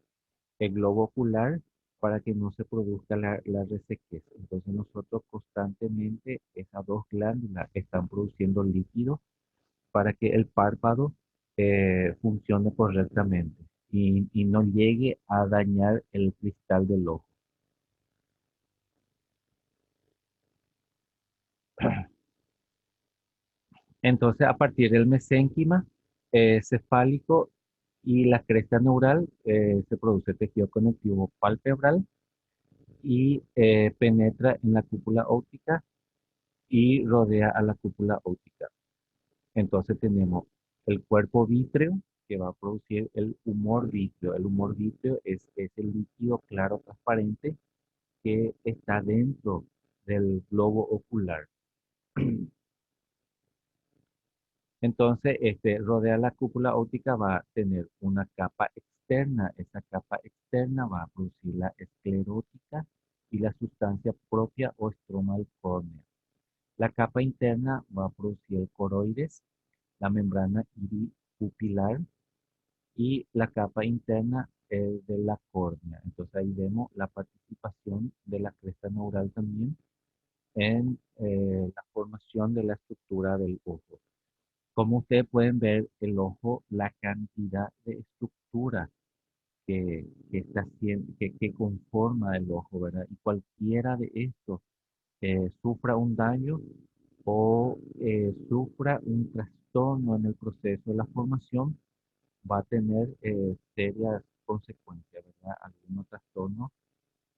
el globo ocular para que no se produzca la resequez. Entonces nosotros constantemente esas dos glándulas están produciendo líquido para que el párpado funcione correctamente y no llegue a dañar el cristal del ojo. Entonces, a partir del mesénquima cefálico y la cresta neural, se produce tejido conectivo palpebral y penetra en la cúpula óptica y rodea a la cúpula óptica. Entonces tenemos el cuerpo vítreo que va a producir el humor vítreo. El humor vítreo es el líquido claro transparente que está dentro del globo ocular. Entonces, rodea la cúpula óptica va a tener una capa externa. Esa capa externa va a producir la esclerótica y la sustancia propia o estromal córnea. La capa interna va a producir el coroides, la membrana iripupilar y la capa interna de la córnea. Entonces ahí vemos la participación de la cresta neural también en la formación de la estructura del ojo. Como ustedes pueden ver, el ojo, la cantidad de estructura que está haciendo, que conforma el ojo, ¿verdad? Y cualquiera de estos sufra un daño o sufra un trastorno en el proceso de la formación, va a tener serias consecuencias, ¿verdad? Algunos trastornos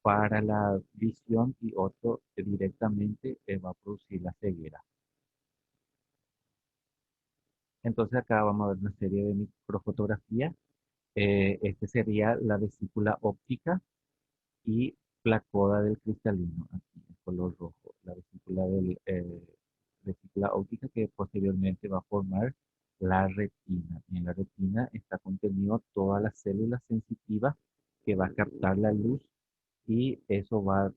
para la visión y otro que directamente va a producir la ceguera. Entonces acá vamos a ver una serie de microfotografías. Este sería la vesícula óptica y la coda del cristalino, aquí en color rojo. La vesícula óptica que posteriormente va a formar la retina. Y en la retina está contenido todas las células sensitivas que va a captar la luz y eso va a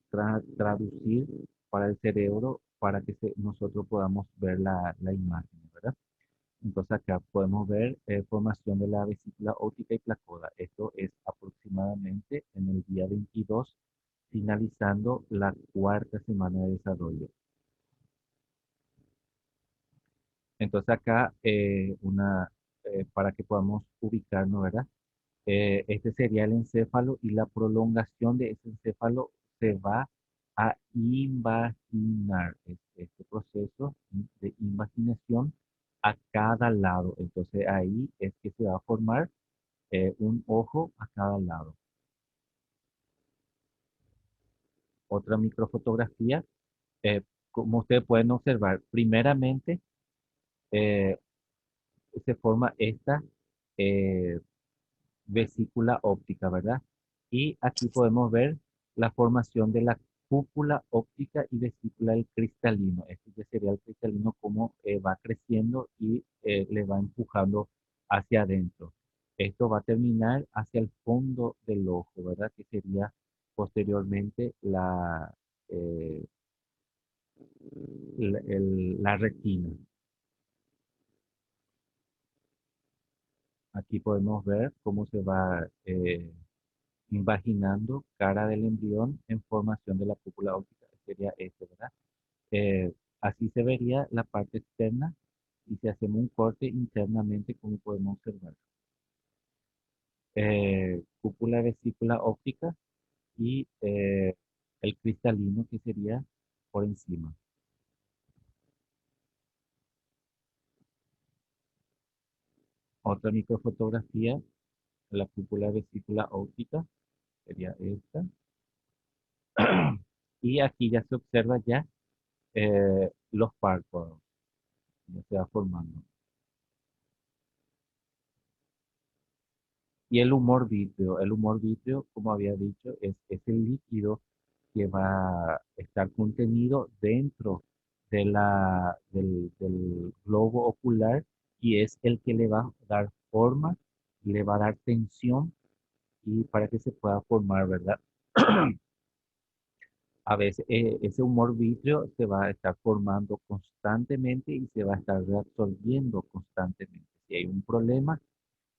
traducir para el cerebro para que nosotros podamos ver la imagen, ¿verdad? Entonces acá podemos ver formación de la vesícula óptica y placoda. Esto es aproximadamente en el día 22, finalizando la cuarta semana de desarrollo. Entonces acá para que podamos ubicarnos, ¿verdad? Este sería el encéfalo y la prolongación de ese encéfalo se va a invaginar. Este proceso de invaginación a cada lado. Entonces ahí es que se va a formar un ojo a cada lado. Otra microfotografía. eh, Como ustedes pueden observar, primeramente eh, se forma esta eh, vesícula óptica, ¿verdad? Y aquí podemos ver la formación de la cúpula óptica y vesícula del cristalino. Este ya sería el cristalino como va creciendo y le va empujando hacia adentro. Esto va a terminar hacia el fondo del ojo, ¿verdad? Que sería posteriormente eh, la retina. Aquí podemos ver cómo se va imaginando cara del embrión en formación de la cúpula óptica, que sería este, ¿verdad? Así se vería la parte externa y si hacemos un corte internamente, como podemos observar. Cúpula vesícula óptica y el cristalino que sería por encima. Otra microfotografía, la cúpula vesícula óptica, sería esta. Y aquí ya se observa ya los párpados, ya se va formando. Y el humor vítreo, como había dicho, es el líquido que va a estar contenido dentro del globo ocular y es el que le va a dar forma, le va a dar tensión y para que se pueda formar, ¿verdad? A veces ese humor vítreo se va a estar formando constantemente y se va a estar reabsorbiendo constantemente. Si hay un problema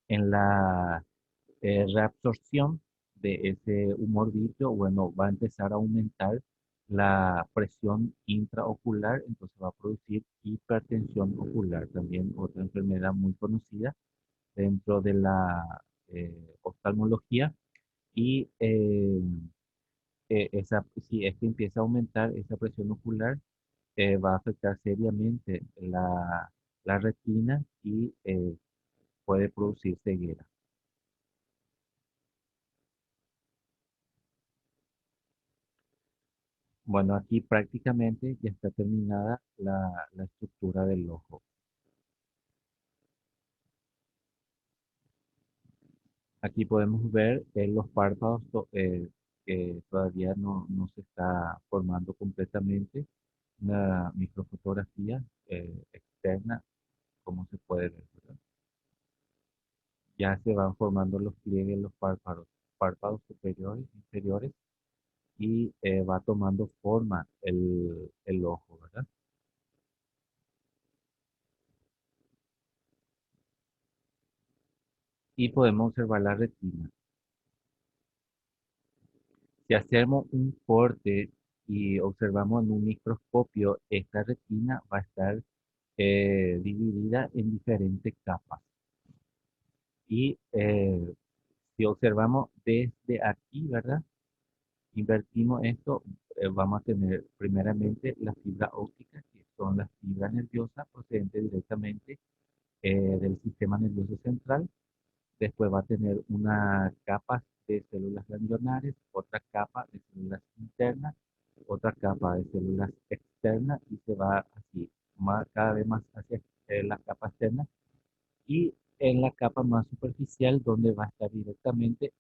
en la reabsorción de ese humor vítreo, bueno, va a empezar a aumentar la presión intraocular, entonces va a producir hipertensión ocular, también otra enfermedad muy conocida dentro de la oftalmología. Y si es que empieza a aumentar esa presión ocular, va a afectar seriamente la retina y puede producir ceguera. Bueno, aquí prácticamente ya está terminada la estructura del ojo. Aquí podemos ver los párpados que todavía no se está formando completamente. Una microfotografía externa, como se puede ver, ¿verdad? Ya se van formando los pliegues, los párpados superiores, inferiores, y va tomando forma el ojo, ¿verdad? Y podemos observar la retina. Si hacemos un corte y observamos en un microscopio, esta retina va a estar dividida en diferentes capas. Y si observamos desde aquí, ¿verdad? Invertimos esto, vamos a tener primeramente las fibras ópticas, que son las fibras nerviosas procedentes directamente del sistema nervioso central. Después va a tener una capa de células ganglionares, otra capa de células internas, otra capa de células externas y se va así, cada vez más hacia la capa externa. Y en la capa más superficial, donde va a estar directamente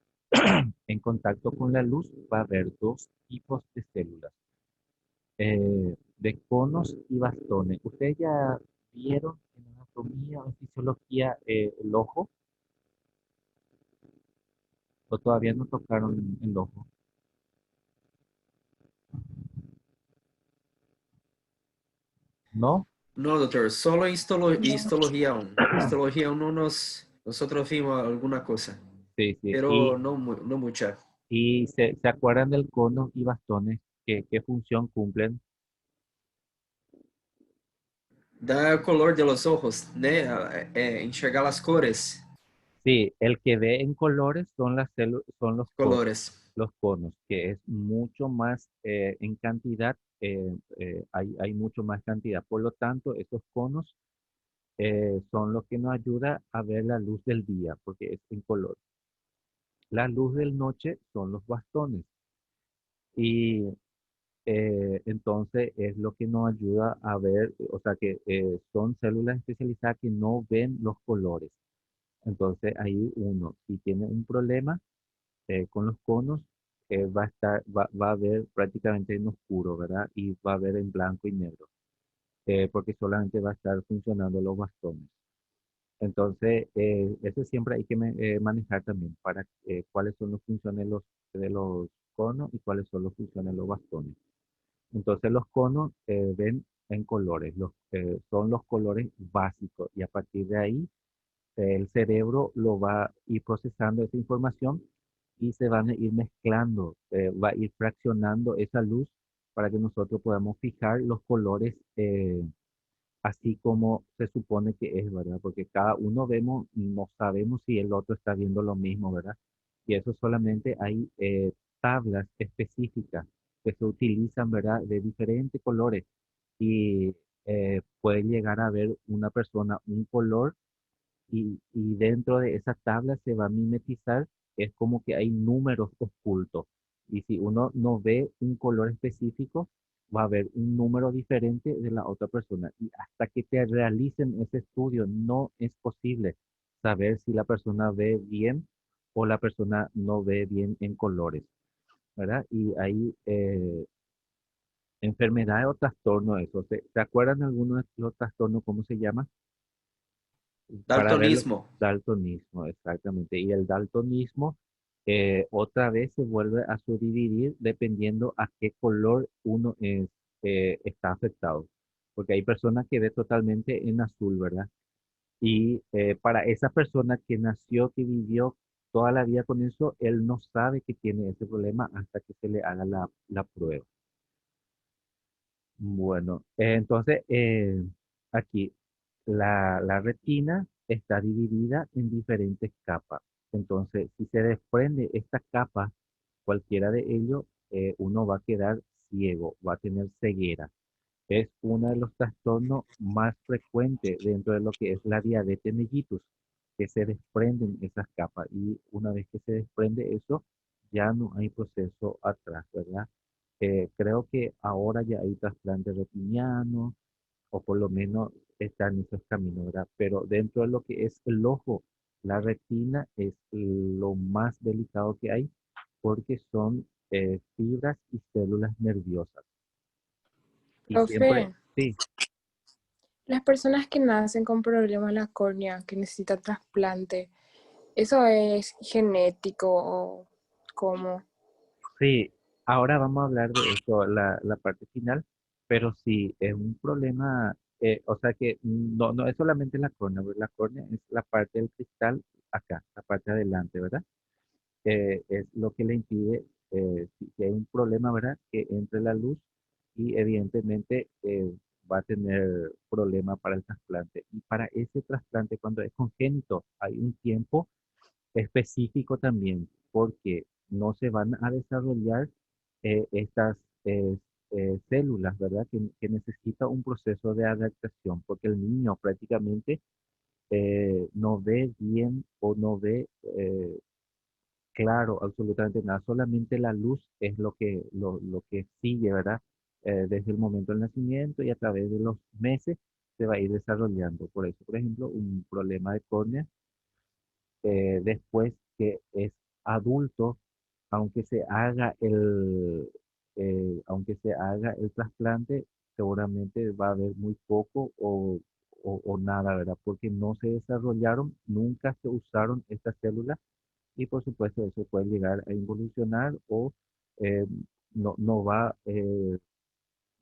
en contacto con la luz, va a haber dos tipos de células, de conos y bastones. ¿Ustedes ya vieron en anatomía o en fisiología el ojo? ¿O todavía no tocaron el ojo? ¿No? No, doctor, solo histología 1. Histología 1 nosotros vimos alguna cosa, Sí, sí. pero no mucha. Y se acuerdan del cono y bastones, ¿qué función cumplen? Da color de los ojos, né? Enxergar las cores. Sí, el que ve en colores son las células, son Colores. los conos, que es mucho más en cantidad, hay mucho más cantidad. Por lo tanto, esos conos son los que nos ayuda a ver la luz del día, porque es en color. La luz del noche son los bastones. Y entonces es lo que nos ayuda a ver, o sea que son células especializadas que no ven los colores. Entonces ahí uno, si tiene un problema con los conos, va a ver prácticamente en oscuro, ¿verdad? Y va a ver en blanco y negro, porque solamente va a estar funcionando los bastones. Entonces, eso siempre hay que manejar también para cuáles son las funciones de los conos y cuáles son las funciones de los bastones. Entonces, los conos ven en colores, son los colores básicos y a partir de ahí el cerebro lo va a ir procesando esa información y se van a ir mezclando, va a ir fraccionando esa luz para que nosotros podamos fijar los colores así como se supone que es, ¿verdad? Porque cada uno vemos y no sabemos si el otro está viendo lo mismo, ¿verdad? Y eso solamente hay tablas específicas que se utilizan, ¿verdad? De diferentes colores y puede llegar a ver una persona un color y dentro de esa tabla se va a mimetizar, es como que hay números ocultos. Y si uno no ve un color específico, va a haber un número diferente de la otra persona. Y hasta que te realicen ese estudio, no es posible saber si la persona ve bien o la persona no ve bien en colores, ¿verdad? Y hay enfermedades o trastornos, eso. ¿Se acuerdan algunos de los trastornos, cómo se llama? Para verlo, Daltonismo. daltonismo, exactamente. Y el daltonismo otra vez se vuelve a subdividir dependiendo a qué color uno está afectado. Porque hay personas que ve totalmente en azul, ¿verdad? Y para esa persona que nació, que vivió toda la vida con eso, él no sabe que tiene ese problema hasta que se le haga la prueba. Bueno, entonces aquí la retina está dividida en diferentes capas. Entonces, si se desprende esta capa, cualquiera de ellos, uno va a quedar ciego, va a tener ceguera. Es uno de los trastornos más frecuentes dentro de lo que es la diabetes mellitus, que se desprenden esas capas y una vez que se desprende eso, ya no hay proceso atrás, ¿verdad? Creo que ahora ya hay trasplante retiniano o por lo menos están en esos caminos, ¿verdad? Pero dentro de lo que es el ojo, la retina es lo más delicado que hay porque son fibras y células nerviosas. Y siempre, Profe, sí, las personas que nacen con problemas en la córnea, que necesitan trasplante, ¿eso es genético o cómo? sí, ahora vamos a hablar de eso, la parte final, pero sí, es un problema, o sea que no es solamente la córnea, ¿verdad? La córnea es la parte del cristal acá, la parte de adelante, ¿verdad? Es lo que le impide, si hay un problema, ¿verdad? Que entre la luz y evidentemente va a tener problema para el trasplante. Y para ese trasplante, cuando es congénito, hay un tiempo específico también, porque no se van a desarrollar estas eh, células, ¿verdad? Que necesita un proceso de adaptación, porque el niño prácticamente no ve bien o no ve claro absolutamente nada, solamente la luz es lo que sigue, ¿verdad? Desde el momento del nacimiento y a través de los meses se va a ir desarrollando. Por eso, por ejemplo, un problema de córnea después que es adulto, aunque se haga aunque se haga el trasplante, seguramente va a haber muy poco o nada, ¿verdad? Porque no se desarrollaron, nunca se usaron estas células y por supuesto eso puede llegar a involucionar o eh, no va a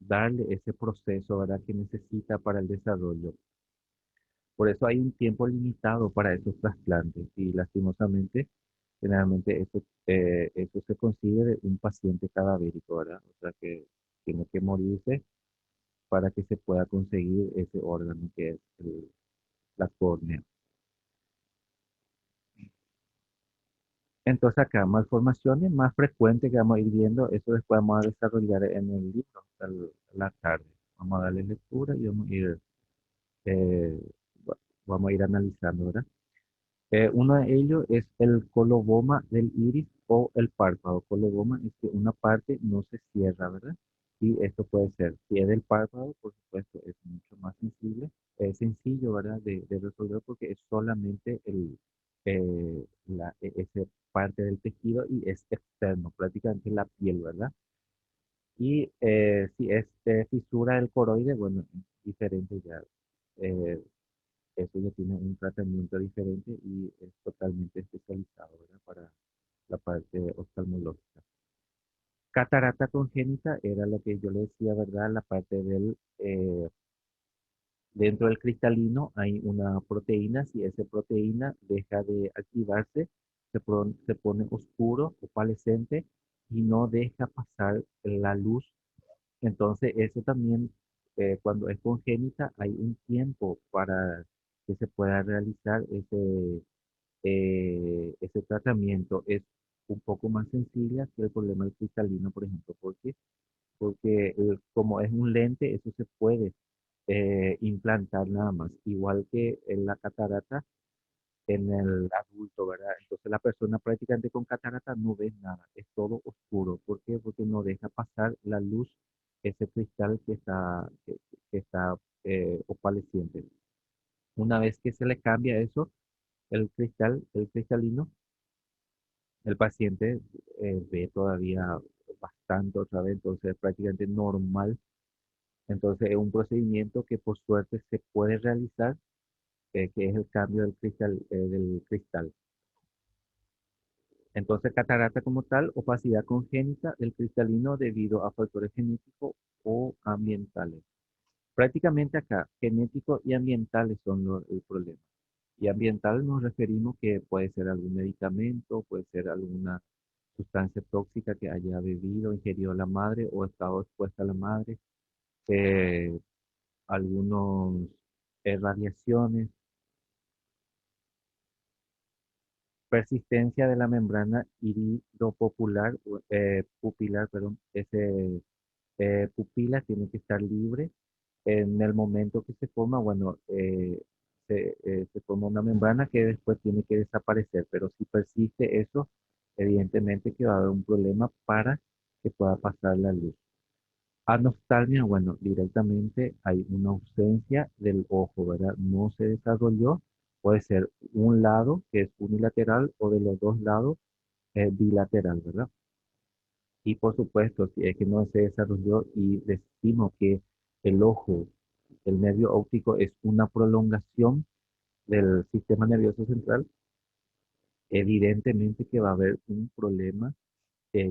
darle ese proceso, ¿verdad? Que necesita para el desarrollo. Por eso hay un tiempo limitado para esos trasplantes y lastimosamente, generalmente eso se consigue de un paciente cadavérico, ¿verdad? O sea que tiene que morirse para que se pueda conseguir ese órgano que es la córnea. Entonces acá malformaciones más frecuentes que vamos a ir viendo, eso después vamos a desarrollar en el libro la tarde. Vamos a darle lectura y eh, vamos a ir analizando, ¿verdad? Uno de ellos es el coloboma del iris o el párpado. Coloboma es que una parte no se cierra, ¿verdad? Y esto puede ser, si es del párpado, por supuesto, es mucho más sencillo, ¿verdad? De resolver porque es solamente esa parte del tejido y es externo, prácticamente la piel, ¿verdad? Y si es fisura del coroide, bueno, es diferente ya. Eh, Eso ya tiene un tratamiento diferente y es totalmente especializado, ¿verdad? Para la parte oftalmológica. Catarata congénita era lo que yo le decía, ¿verdad? La parte dentro del cristalino hay una proteína, si esa proteína deja de activarse, se pone oscuro, opalescente y no deja pasar la luz. Entonces, eso también, cuando es congénita, hay un tiempo para que se pueda realizar ese tratamiento. Es un poco más sencilla que el problema del cristalino, por ejemplo, porque como es un lente, eso se puede implantar nada más, igual que en la catarata en el adulto, ¿verdad? Entonces la persona prácticamente con catarata no ve nada, es todo oscuro. ¿Por qué? Porque no deja pasar la luz, ese cristal que está opaleciente. Una vez que se le cambia eso, el cristalino, el paciente ve todavía bastante otra vez, entonces es prácticamente normal. Entonces es un procedimiento que por suerte se puede realizar, que es el cambio del cristal. Entonces, catarata como tal, opacidad congénita del cristalino debido a factores genéticos o ambientales. Prácticamente acá, genéticos y ambientales son el problema. Y ambiental nos referimos que puede ser algún medicamento, puede ser alguna sustancia tóxica que haya bebido, ingerido la madre o estado expuesta a la madre, eh, algunos radiaciones, persistencia de la membrana iridopopular, pupilar, perdón, ese pupila tiene que estar libre. En el momento que se forma, bueno, se forma una membrana que después tiene que desaparecer, pero si persiste eso, evidentemente que va a haber un problema para que pueda pasar la luz. Anostalmia, bueno, directamente hay una ausencia del ojo, ¿verdad? No se desarrolló, puede ser un lado que es unilateral o de los dos lados bilateral, ¿verdad? Y por supuesto, si es que no se desarrolló y decimos que el ojo, el nervio óptico es una prolongación del sistema nervioso central, evidentemente que va a haber un problema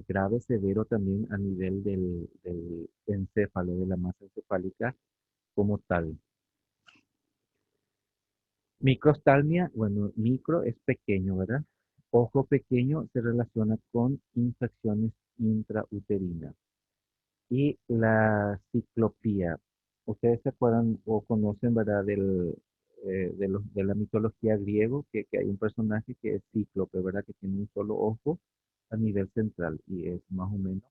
grave, severo también a nivel del encéfalo, de la masa encefálica como tal. Microstalmia, bueno, micro es pequeño, ¿verdad? Ojo pequeño se relaciona con infecciones intrauterinas. Y la ciclopía. Ustedes se acuerdan o conocen, ¿verdad? De la mitología griego, que hay un personaje que es Cíclope, ¿verdad? Que tiene un solo ojo a nivel central y es más o menos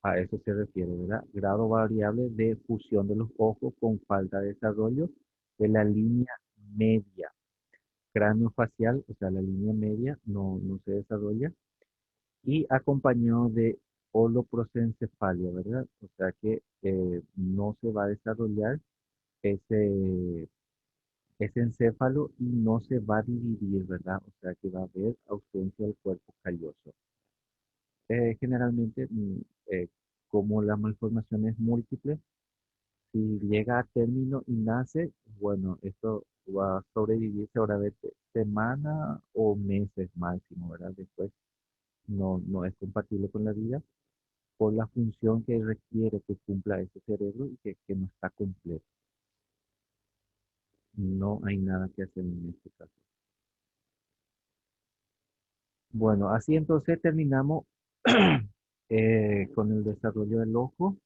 a eso se refiere, ¿verdad? Grado variable de fusión de los ojos con falta de desarrollo de la línea media. Cráneo facial, o sea, la línea media no se desarrolla y acompañado de holoprosencefalia, ¿verdad? O sea que no se va a desarrollar ese, ese encéfalo y no se va a dividir, ¿verdad? O sea que va a haber ausencia del cuerpo calloso. Generalmente, como la malformación es múltiple, si llega a término y nace, bueno, esto va a sobrevivir seguramente semanas o meses máximo, ¿verdad? Después no es compatible con la vida por la función que requiere que cumpla ese cerebro y que no está completo. No hay nada que hacer en este caso. Bueno, así entonces terminamos con el desarrollo del ojo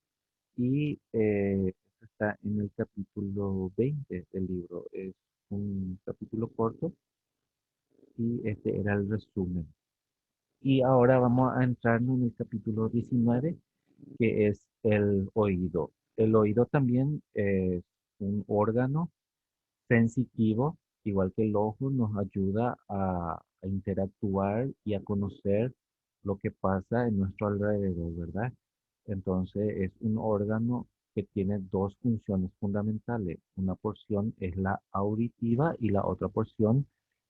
y eso está en el capítulo 20 del libro. Es un capítulo corto y este era el resumen. Y ahora vamos a entrar en el capítulo 19, que es el oído. El oído también es un órgano sensitivo, igual que el ojo, nos ayuda a interactuar y a conocer lo que pasa en nuestro alrededor, ¿verdad? Entonces es un órgano que tiene dos funciones fundamentales. Una porción es la auditiva y la otra porción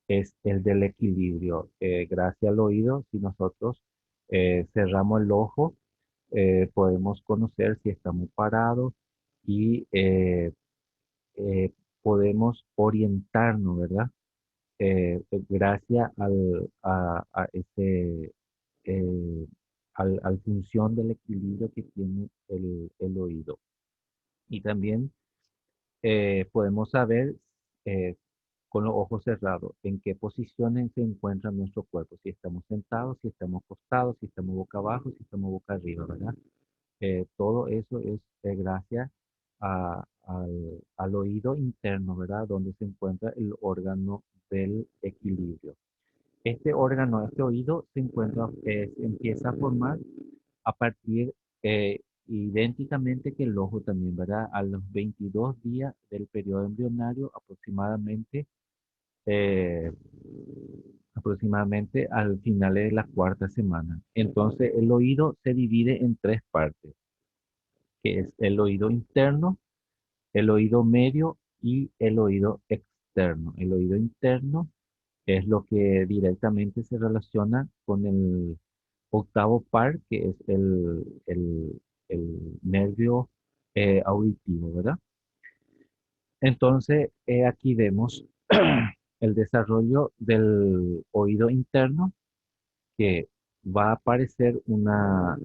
es el del equilibrio. Gracias al oído, si nosotros cerramos el ojo, podemos conocer si estamos parados y eh, podemos orientarnos, ¿verdad? Gracias a ese, al función del equilibrio que tiene el oído. Y también podemos saber con los ojos cerrados en qué posiciones se encuentra nuestro cuerpo, si estamos sentados, si estamos acostados, si estamos boca abajo, si estamos boca arriba, ¿verdad? Todo eso es gracias al oído interno, ¿verdad? Donde se encuentra el órgano del equilibrio. Este órgano, este oído, se empieza a formar a partir, idénticamente que el ojo también, ¿verdad? A los 22 días del periodo embrionario, eh, aproximadamente al final de la cuarta semana. Entonces, el oído se divide en tres partes, que es el oído interno, el oído medio y el oído externo. El oído interno es lo que directamente se relaciona con el octavo par, que es el nervio auditivo, ¿verdad? Entonces, aquí vemos el desarrollo del oído interno, que va a aparecer una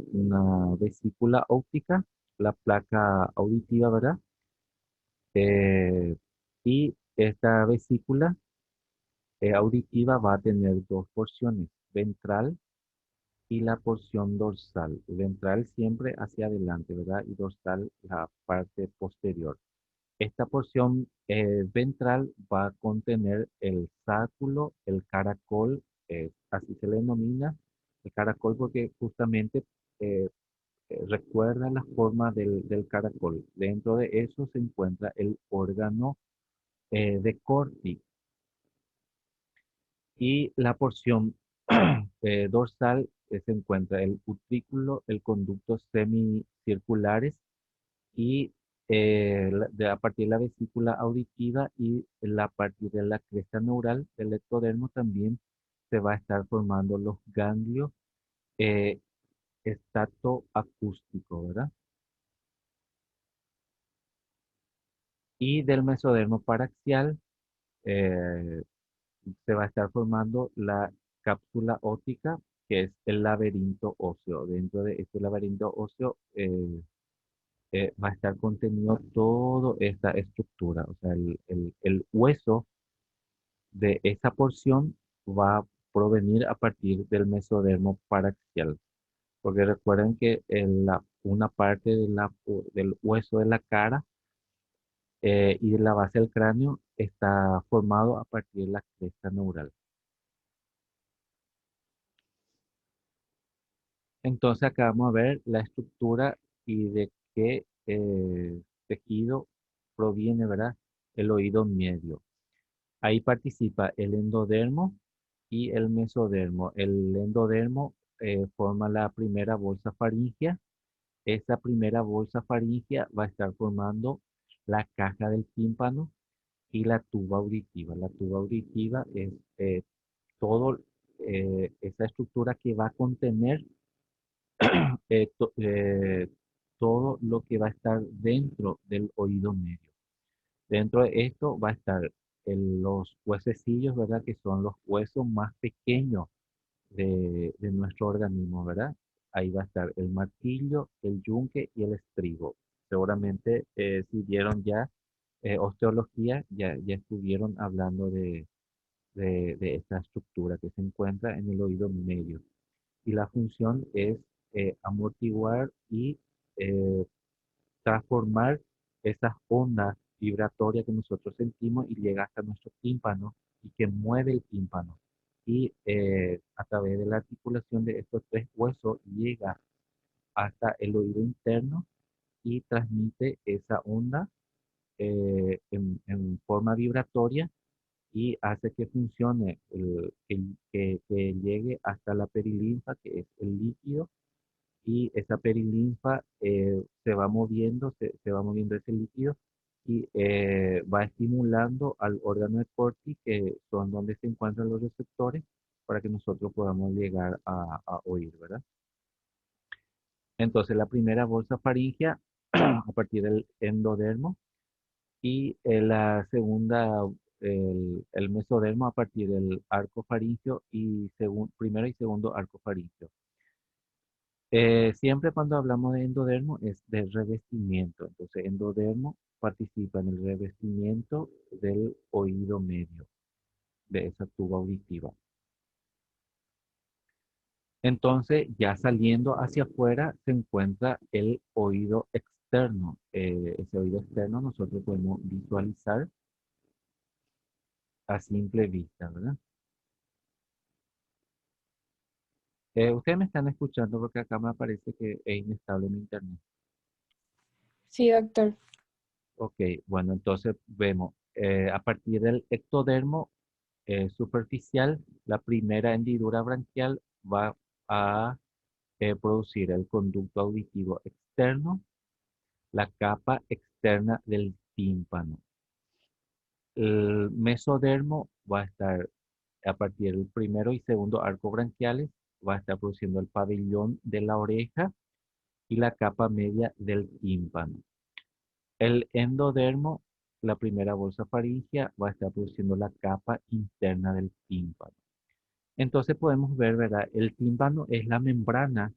vesícula óptica, la placa auditiva, ¿verdad? Y esta vesícula auditiva va a tener dos porciones, ventral y la porción dorsal. Ventral siempre hacia adelante, ¿verdad? Y dorsal la parte posterior. Esta porción ventral va a contener el sáculo, el caracol, así se le denomina, el caracol porque justamente eh, recuerda la forma del caracol. Dentro de eso se encuentra el órgano de Corti y la porción dorsal se encuentra el utrículo, el conducto semicirculares y a partir de la vesícula auditiva y a partir de la cresta neural del ectodermo también se va a estar formando los ganglios eh, estatoacústicos, ¿verdad? Y del mesodermo paraxial eh, se va a estar formando la cápsula óptica, que es el laberinto óseo. Dentro de este laberinto óseo va a estar contenido toda esta estructura. O sea, el hueso de esa porción va a provenir a partir del mesodermo paraxial. Porque recuerden que una parte del hueso de la cara y de la base del cráneo está formado a partir de la cresta neural. Entonces acá vamos a ver la estructura y de qué tejido proviene, ¿verdad? El oído medio. Ahí participa el endodermo y el mesodermo. El endodermo forma la primera bolsa faríngea. Esa primera bolsa faríngea va a estar formando la caja del tímpano y la tuba auditiva. La tuba auditiva es todo esa estructura que va a contener todo lo que va a estar dentro del oído medio. Dentro de esto va a estar los huesecillos, ¿verdad? Que son los huesos más pequeños de nuestro organismo, ¿verdad? Ahí va a estar el martillo, el yunque y el estribo. Seguramente si vieron ya osteología, ya estuvieron hablando de esta estructura que se encuentra en el oído medio. Y la función es amortiguar y transformar esas ondas vibratorias que nosotros sentimos y llega hasta nuestro tímpano y que mueve el tímpano. Y a través de la articulación de estos tres huesos llega hasta el oído interno y transmite esa onda en forma vibratoria y hace que funcione, que llegue hasta la perilinfa, que es el líquido, y esa perilinfa se va moviendo ese líquido y va estimulando al órgano de Corti, que son donde se encuentran los receptores, para que nosotros podamos llegar a oír, ¿verdad? Entonces, la primera bolsa faríngea a partir del endodermo y la segunda, el mesodermo a partir del arco faríngeo y primero y segundo arco faríngeo. Siempre cuando hablamos de endodermo es de revestimiento. Entonces, endodermo participa en el revestimiento del oído medio, de esa tuba auditiva. Entonces, ya saliendo hacia afuera se encuentra el oído externo. Ese oído externo nosotros podemos visualizar a simple vista, ¿verdad? Ustedes me están escuchando porque acá me aparece que es inestable mi internet. Sí, doctor. Ok, bueno, entonces vemos a partir del ectodermo superficial, la primera hendidura branquial va a producir el conducto auditivo externo, la capa externa del tímpano. El mesodermo va a estar a partir del primero y segundo arco branquiales, va a estar produciendo el pabellón de la oreja y la capa media del tímpano. El endodermo, la primera bolsa faríngea, va a estar produciendo la capa interna del tímpano. Entonces podemos ver, ¿verdad? El tímpano es la membrana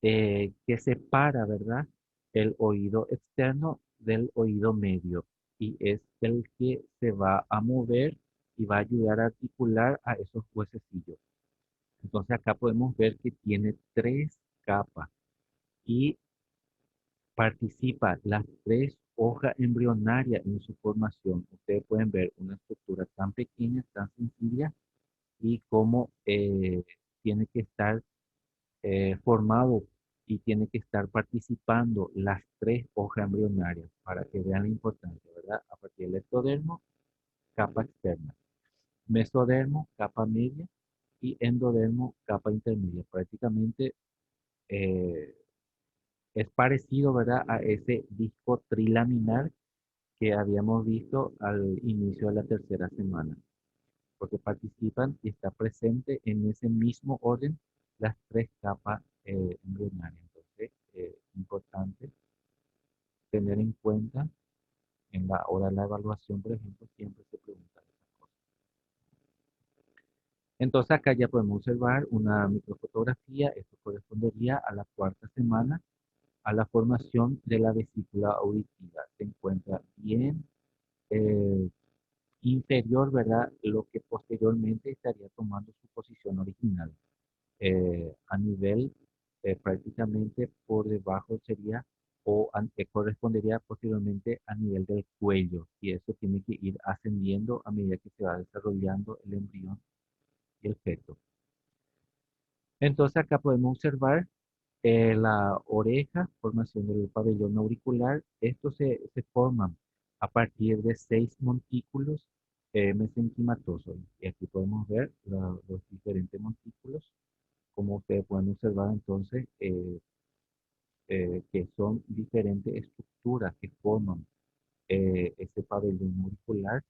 que separa, ¿verdad? El oído externo del oído medio y es el que se va a mover y va a ayudar a articular a esos huesecillos. Entonces acá podemos ver que tiene tres capas y participa las tres hojas embrionarias en su formación. Ustedes pueden ver una estructura tan pequeña, tan sencilla y cómo tiene que estar formado y tiene que estar participando las tres hojas embrionarias para que vean la importancia, ¿verdad? A partir del ectodermo, capa externa, mesodermo, capa media y endodermo, capa intermedia. Prácticamente es parecido, ¿verdad? A ese disco trilaminar que habíamos visto al inicio de la tercera semana, porque participan y está presente en ese mismo orden las tres capas embrionarias. Entonces, importante tener en cuenta en la hora de la evaluación, por ejemplo, siempre se pregunta esas cosas. Entonces, acá ya podemos observar una microfotografía. Esto correspondería a la cuarta semana a la formación de la vesícula auditiva. Se encuentra bien inferior, ¿verdad? Lo que posteriormente estaría tomando su posición original. A nivel prácticamente por debajo sería que correspondería posteriormente a nivel del cuello, y eso tiene que ir ascendiendo a medida que se va desarrollando el embrión y el feto. Entonces acá podemos observar la oreja, formación del pabellón auricular. Estos se forman a partir de 6 montículos mesenquimatosos. Y aquí podemos ver los diferentes montículos. Como ustedes pueden observar entonces, que son diferentes estructuras que forman ese pabellón auricular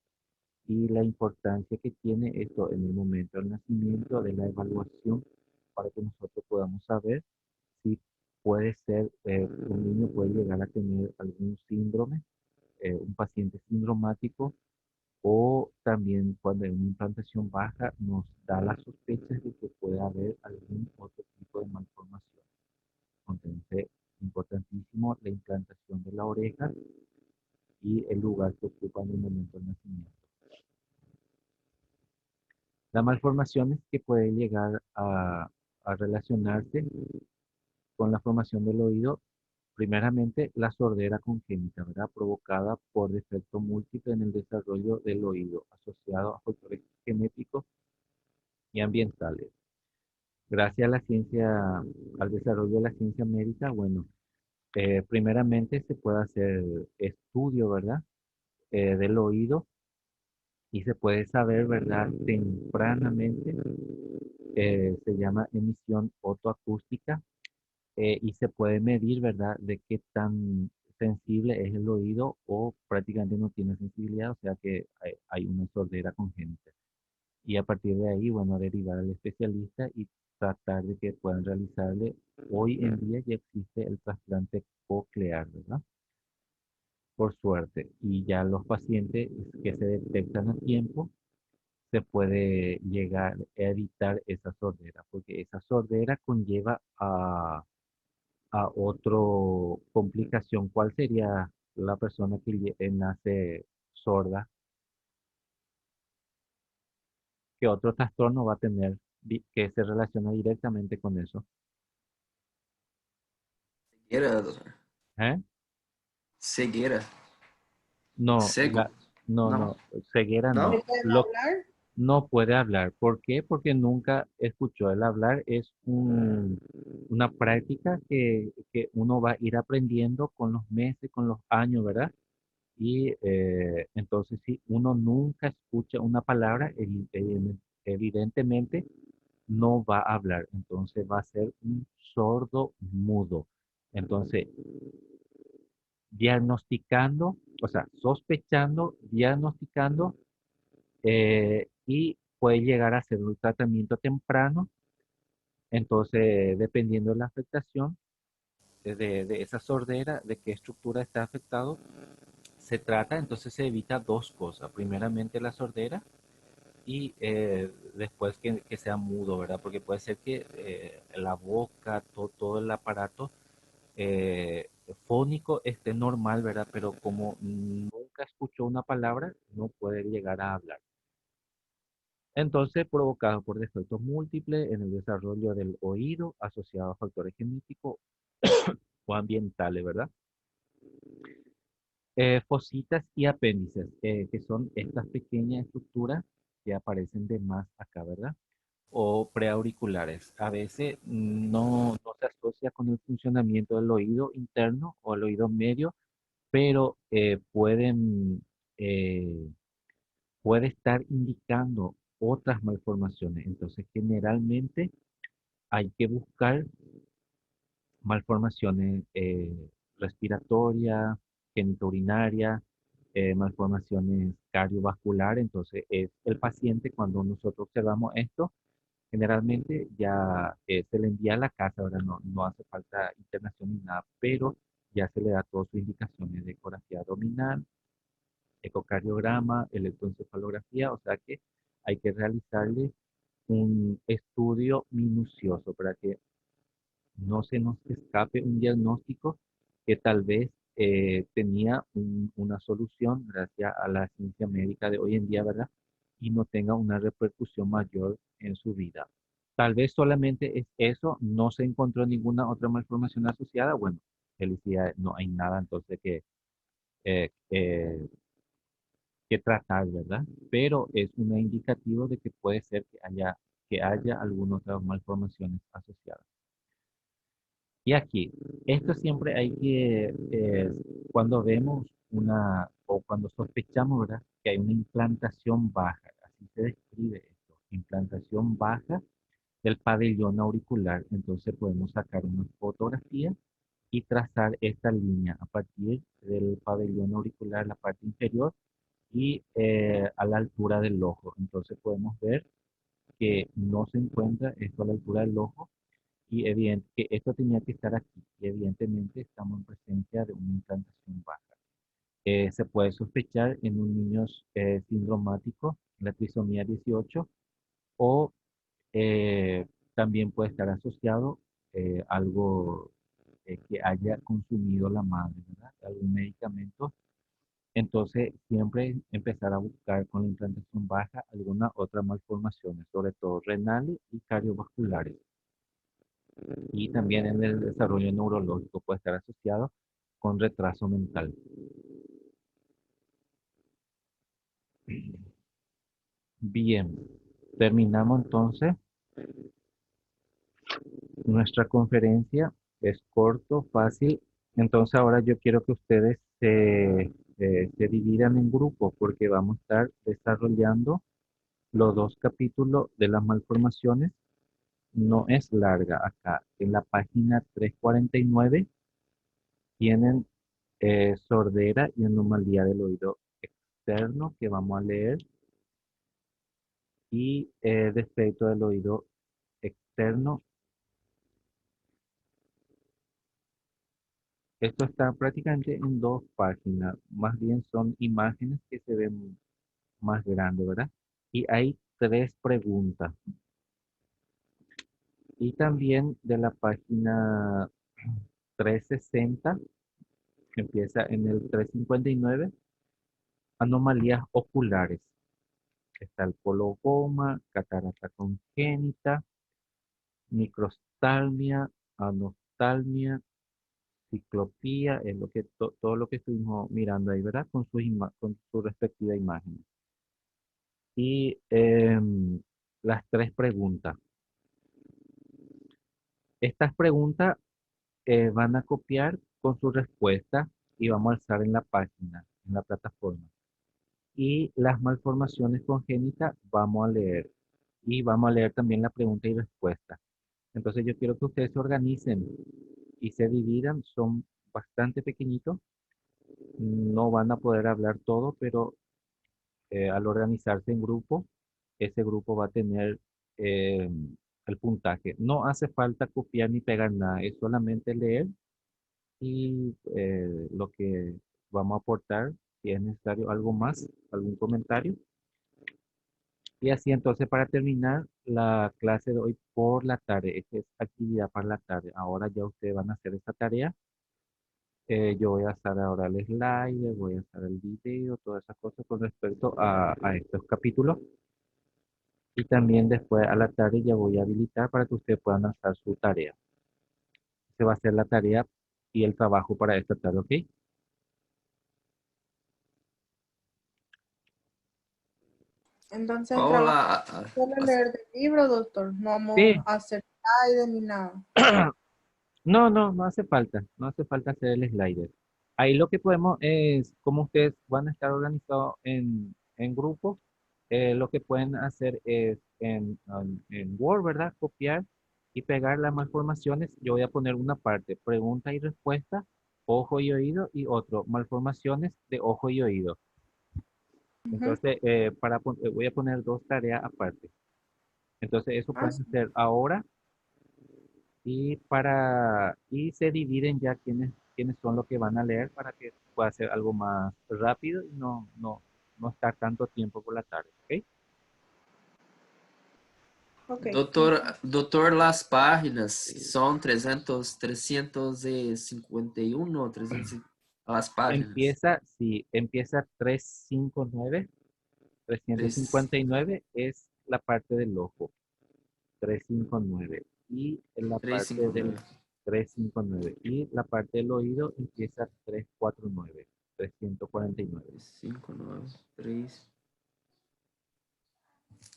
y la importancia que tiene esto en el momento del nacimiento, de la evaluación, para que nosotros podamos saber si puede ser, un niño puede llegar a tener algún síndrome, un paciente sindromático, o también cuando hay una implantación baja nos da la sospecha de que puede haber algún otro tipo de malformación. Entonces, importantísimo la implantación de la oreja y el lugar que ocupa en el momento del nacimiento. Las malformaciones que pueden llegar a relacionarse con la formación del oído, primeramente la sordera congénita, ¿verdad? Provocada por defecto múltiple en el desarrollo del oído, asociado a factores genéticos y ambientales. Gracias a la ciencia, al desarrollo de la ciencia médica, bueno, primeramente se puede hacer estudio, ¿verdad? Del oído y se puede saber, ¿verdad? Tempranamente, se llama emisión otoacústica, y se puede medir, ¿verdad? De qué tan sensible es el oído o prácticamente no tiene sensibilidad, o sea que hay una sordera congénita. Y a partir de ahí, bueno, derivar al especialista y tratar de que puedan realizarle. Hoy en día ya existe el trasplante coclear, ¿verdad? Por suerte. Y ya los pacientes que se detectan a tiempo, se puede llegar a evitar esa sordera, porque esa sordera conlleva a otra complicación. ¿Cuál sería la persona que nace sorda? ¿Qué otro trastorno va a tener que se relaciona directamente con eso? Ceguera, doctor. ¿Eh? Ceguera. No, Seco. no, ceguera ¿No? no. ¿Pueden hablar? No puede hablar. ¿Por qué? Porque nunca escuchó. El hablar es una práctica que uno va a ir aprendiendo con los meses, con los años, ¿verdad? Y entonces, si uno nunca escucha una palabra, evidentemente no va a hablar. Entonces va a ser un sordo mudo. Entonces, diagnosticando, o sea, sospechando, diagnosticando, y puede llegar a ser un tratamiento temprano. Entonces, dependiendo de la afectación de esa sordera, de qué estructura está afectado, se trata, entonces se evita dos cosas. Primeramente la sordera y después que sea mudo, ¿verdad? Porque puede ser que la boca, todo el aparato eh, fónico esté normal, ¿verdad? Pero como nunca escuchó una palabra, no puede llegar a hablar. Entonces, provocado por defectos múltiples en el desarrollo del oído asociado a factores genéticos o ambientales, ¿verdad? Fositas y apéndices, que son estas pequeñas estructuras que aparecen de más acá, ¿verdad? O preauriculares. A veces no se asocia con el funcionamiento del oído interno o el oído medio, pero eh, puede estar indicando otras malformaciones. Entonces, generalmente hay que buscar malformaciones respiratorias, genitourinarias, malformaciones cardiovasculares. Entonces, es el paciente, cuando nosotros observamos esto, generalmente ya se le envía a la casa, ¿verdad? No hace falta internación ni nada, pero ya se le da todas sus indicaciones de ecografía abdominal, ecocardiograma, electroencefalografía, o sea que hay que realizarle un estudio minucioso para que no se nos escape un diagnóstico que tal vez tenía una solución gracias a la ciencia médica de hoy en día, ¿verdad? Y no tenga una repercusión mayor en su vida. Tal vez solamente es eso, no se encontró ninguna otra malformación asociada. Bueno, felicidades, no hay nada entonces eh, eh, que tratar, ¿verdad? Pero es un indicativo de que puede ser que haya algunas otras malformaciones asociadas. Y aquí, esto siempre hay que, cuando vemos o cuando sospechamos, ¿verdad? Que hay una implantación baja, así se describe esto, implantación baja del pabellón auricular. Entonces podemos sacar una fotografía y trazar esta línea a partir del pabellón auricular, la parte inferior, y a la altura del ojo. Entonces podemos ver que no se encuentra esto a la altura del ojo y evidente que esto tenía que estar aquí. Y evidentemente estamos en presencia de una implantación baja. Se puede sospechar en un niño sindromático, la trisomía 18, o también puede estar asociado algo que haya consumido la madre, ¿verdad? Algún medicamento. Entonces, siempre empezar a buscar con la implantación baja alguna otra malformaciones, sobre todo renales y cardiovasculares. Y también en el desarrollo neurológico puede estar asociado con retraso mental. Bien, terminamos entonces nuestra conferencia. Es corto, fácil. Entonces ahora yo quiero que ustedes se dividan en grupos porque vamos a estar desarrollando los dos capítulos de las malformaciones. No es larga acá. En la página 349 tienen sordera y anomalía del oído externo que vamos a leer y defecto del oído externo. Esto está prácticamente en dos páginas, más bien son imágenes que se ven más grandes, ¿verdad? Y hay tres preguntas. Y también de la página 360, que empieza en el 359, anomalías oculares. Está el coloboma, catarata congénita, microstalmia, anostalmia, ciclopía, es lo que todo lo que estuvimos mirando ahí, ¿verdad? Con su respectiva imagen. Y las tres preguntas. Estas preguntas van a copiar con su respuesta y vamos a alzar en la página, en la plataforma. Y las malformaciones congénitas vamos a leer. Y vamos a leer también la pregunta y respuesta. Entonces yo quiero que ustedes se organicen y se dividan. Son bastante pequeñitos. No van a poder hablar todo, pero al organizarse en grupo, ese grupo va a tener eh, el puntaje. No hace falta copiar ni pegar nada, es solamente leer y lo que vamos a aportar, si es necesario algo más, algún comentario. Y así entonces para terminar la clase de hoy por la tarde, esta es actividad para la tarde. Ahora ya ustedes van a hacer esta tarea. Yo voy a hacer ahora el slide, voy a hacer el video, todas esas cosas con respecto a estos capítulos. Y también después a la tarde ya voy a habilitar para que ustedes puedan hacer su tarea. Se va a hacer la tarea y el trabajo para esta tarde, ¿ok? Entonces el trabajo Hola. solo leer del libro, doctor. No Sí. vamos a hacer slide ni nada. No hace falta. No hace falta hacer el slider. Ahí lo que podemos es, como ustedes van a estar organizados en grupos, lo que pueden hacer es en Word, ¿verdad? Copiar y pegar las malformaciones. Yo voy a poner una parte, pregunta y respuesta, ojo y oído, y otro, malformaciones de ojo y oído. Entonces, voy a poner dos tareas aparte. Entonces, eso pueden hacer ahora y se dividen ya quiénes son los que van a leer para que pueda ser algo más rápido y no estar tanto tiempo por la tarde, ¿ok? Okay. Doutor, las páginas son 351, 300 las páginas. Empieza 359. 359 es la parte del ojo. 359. Y en la parte 359. 359. Y la parte del oído empieza 349. 349. 5, 9, 3.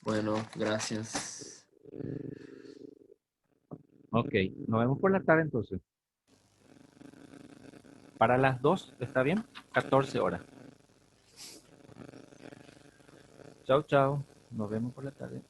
Bueno, gracias. Ok, nos vemos por la tarde entonces. Para las 2, ¿está bien? 14 horas. Chao, chao. Nos vemos por la tarde.